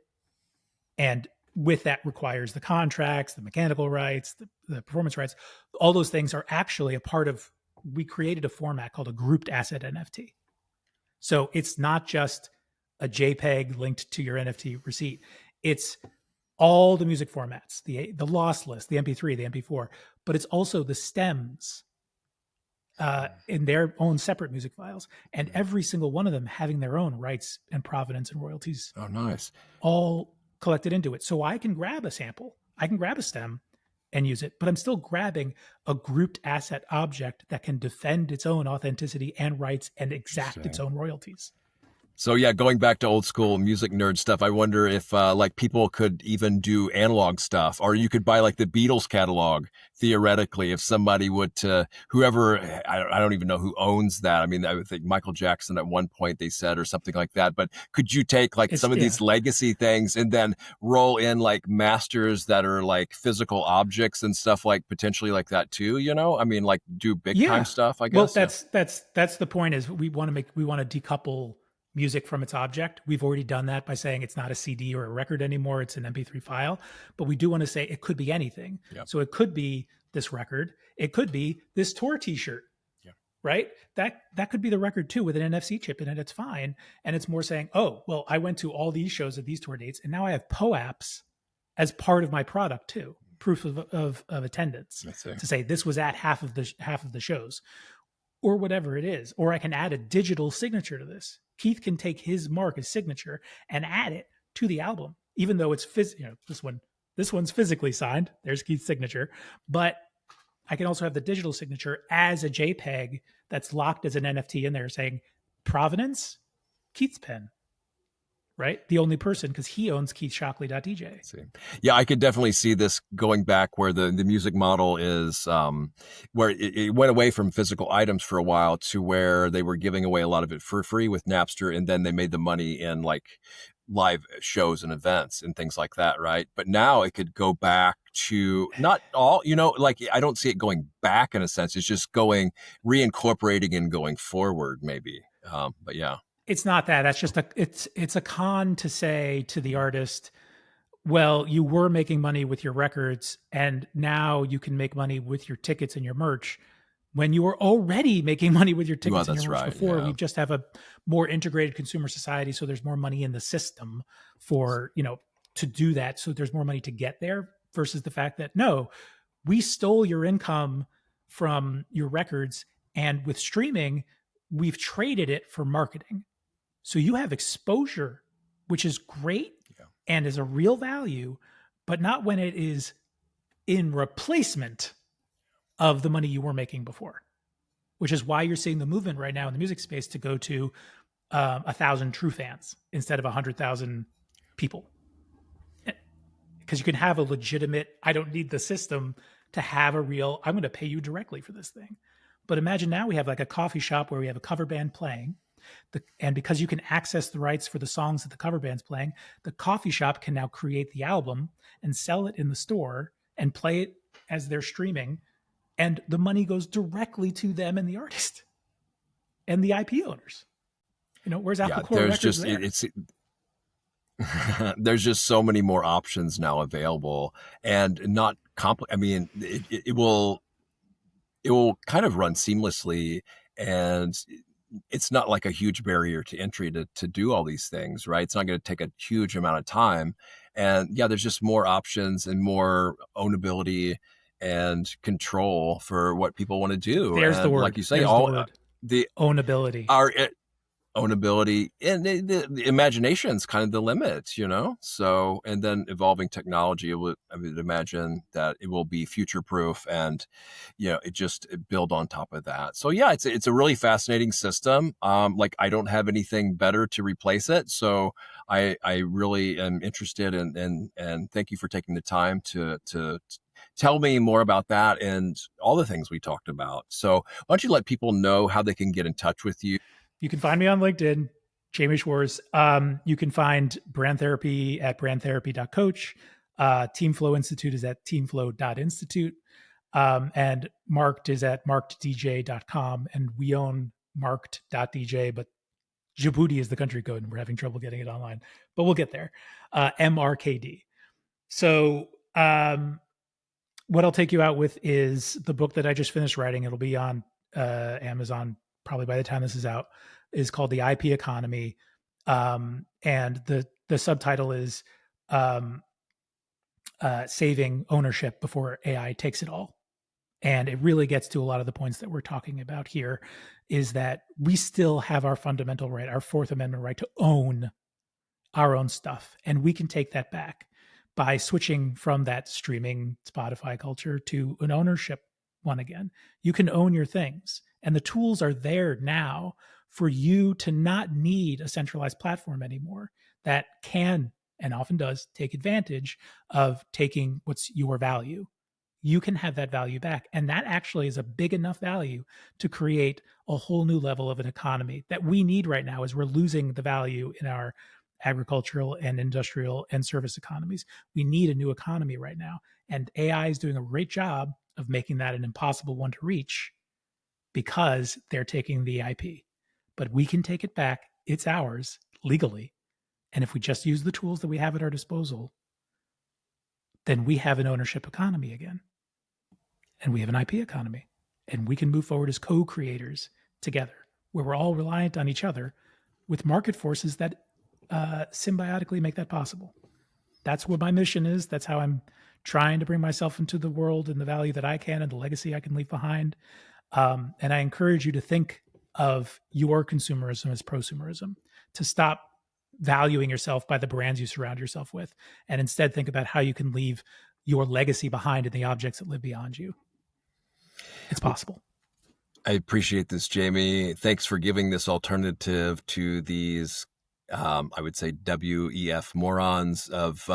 And with that requires the contracts, the mechanical rights, the performance rights. All those things are actually a part of, we created a format called a grouped asset NFT. So it's not just a JPEG linked to your NFT receipt. It's all the music formats, the lossless, the MP3, the MP4, but it's also the stems in their own separate music files, and every single one of them having their own rights and provenance and royalties. Oh, nice. All collected into it. So I can grab a sample, I can grab a stem and use it, but I'm still grabbing a grouped asset object that can defend its own authenticity and rights and exact its own royalties. So yeah, going back to old school music nerd stuff, I wonder if like people could even do analog stuff, or you could buy like the Beatles catalog theoretically if somebody would whoever, I don't even know who owns that. I mean, I would think Michael Jackson at one point they said, or something like that. But could you take like some of these legacy things and then roll in like masters that are like physical objects and stuff like potentially like that too? I mean, like do big time stuff, I guess. Well, that's the point, is we want to decouple music from its object. We've already done that by saying it's not a CD or a record anymore, it's an MP3 file. But we do want to say it could be anything. Yep. So it could be this record, it could be this tour t-shirt. Yep. Right? That could be the record too with an NFC chip in it. It's fine. And it's more saying, oh, well, I went to all these shows at these tour dates, and now I have POAPs as part of my product too. Proof of attendance to say this was at half of the shows, or whatever it is. Or I can add a digital signature to this. Keith can take his mark, his signature, and add it to the album, even though it's this one's physically signed. There's Keith's signature, but I can also have the digital signature as a JPEG that's locked as an NFT in there, saying provenance, Keith's pen. right? The only person, because he owns KeithShockley.dj. See. Yeah, I could definitely see this going back where the music model is where it went away from physical items for a while to where they were giving away a lot of it for free with Napster, and then they made the money in like live shows and events and things like that, right? But now it could go back to not all, like I don't see it going back in a sense. It's just going reincorporating and going forward, maybe. But yeah. It's not that. That's just it's a con to say to the artist, well, you were making money with your records and now you can make money with your tickets and your merch when you were already making money with your Well, tickets and that's your merch right. before. Yeah. We just have a more integrated consumer society, so there's more money in the system for, to do that. So there's more money to get there versus the fact that no, we stole your income from your records, and with streaming, we've traded it for marketing. So you have exposure, which is great and is a real value, but not when it is in replacement of the money you were making before, which is why you're seeing the movement right now in the music space to go to 1,000 true fans instead of 100,000 people. Because you can have a legitimate, I don't need the system to have a real, I'm going to pay you directly for this thing. But imagine now we have like a coffee shop where we have a cover band playing. And because you can access the rights for the songs that the cover band's playing, the coffee shop can now create the album and sell it in the store and play it as they're streaming. And the money goes directly to them and the artist and the IP owners. Where's Apple Core Records there? There's just so many more options now available, and not I mean, it will kind of run seamlessly, and it's not like a huge barrier to entry to do all these things, right? It's not going to take a huge amount of time. And yeah, there's just more options and more ownability and control for what people want to do. There's and the word. Like you say, There's all the word. The Ownability. Our ownability and the imagination is kind of the limit, so, and then evolving technology, I would imagine that it will be future proof, and it build on top of that. So yeah, it's a really fascinating system. Like I don't have anything better to replace it, so I really am interested in, and thank you for taking the time to tell me more about that and all the things we talked about. So why don't you let people know how they can get in touch with you? You can find me on LinkedIn, Jaime Schwarz. You can find Brand Therapy at brandtherapy.coach. Teamflow Institute is at teamflow.institute. And Mrkd is at mrkddj.com. And we own Mrkd.dj, but Djibouti is the country code and we're having trouble getting it online. But we'll get there. Mrkd. So what I'll take you out with is the book that I just finished writing. It'll be on Amazon probably by the time this is out, is called The IP Economy. And the subtitle is Saving Ownership Before AI Takes It All. And it really gets to a lot of the points that we're talking about here, is that we still have our fundamental right, our Fourth Amendment right to own our own stuff. And we can take that back by switching from that streaming Spotify culture to an ownership one again. You can own your things. And the tools are there now for you to not need a centralized platform anymore that can and often does take advantage of taking what's your value. You can have that value back. And that actually is a big enough value to create a whole new level of an economy that we need right now, as we're losing the value in our agricultural and industrial and service economies. We need a new economy right now. And AI is doing a great job of making that an impossible one to reach, because they're taking the IP. But we can take it back. It's ours legally. And if we just use the tools that we have at our disposal, then we have an ownership economy again. And we have an IP economy. And we can move forward as co-creators together, where we're all reliant on each other with market forces that symbiotically make that possible. That's what my mission is. That's how I'm trying to bring myself into the world and the value that I can and the legacy I can leave behind. And I encourage you to think of your consumerism as prosumerism, to stop valuing yourself by the brands you surround yourself with, and instead think about how you can leave your legacy behind in the objects that live beyond you. It's possible. I appreciate this, Jaime. Thanks for giving this alternative to these I would say WEF morons of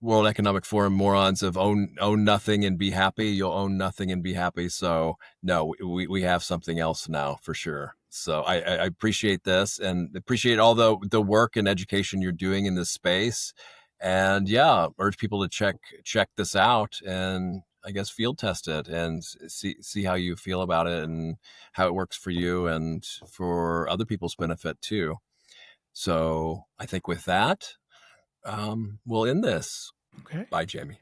World Economic Forum morons of own nothing and be happy. You'll own nothing and be happy. So no, we have something else now for sure. So I appreciate this and appreciate all the work and education you're doing in this space. And yeah, urge people to check this out and I guess field test it and see how you feel about it and how it works for you and for other people's benefit too. So I think with that, we'll end this. Okay. Bye, Jamie.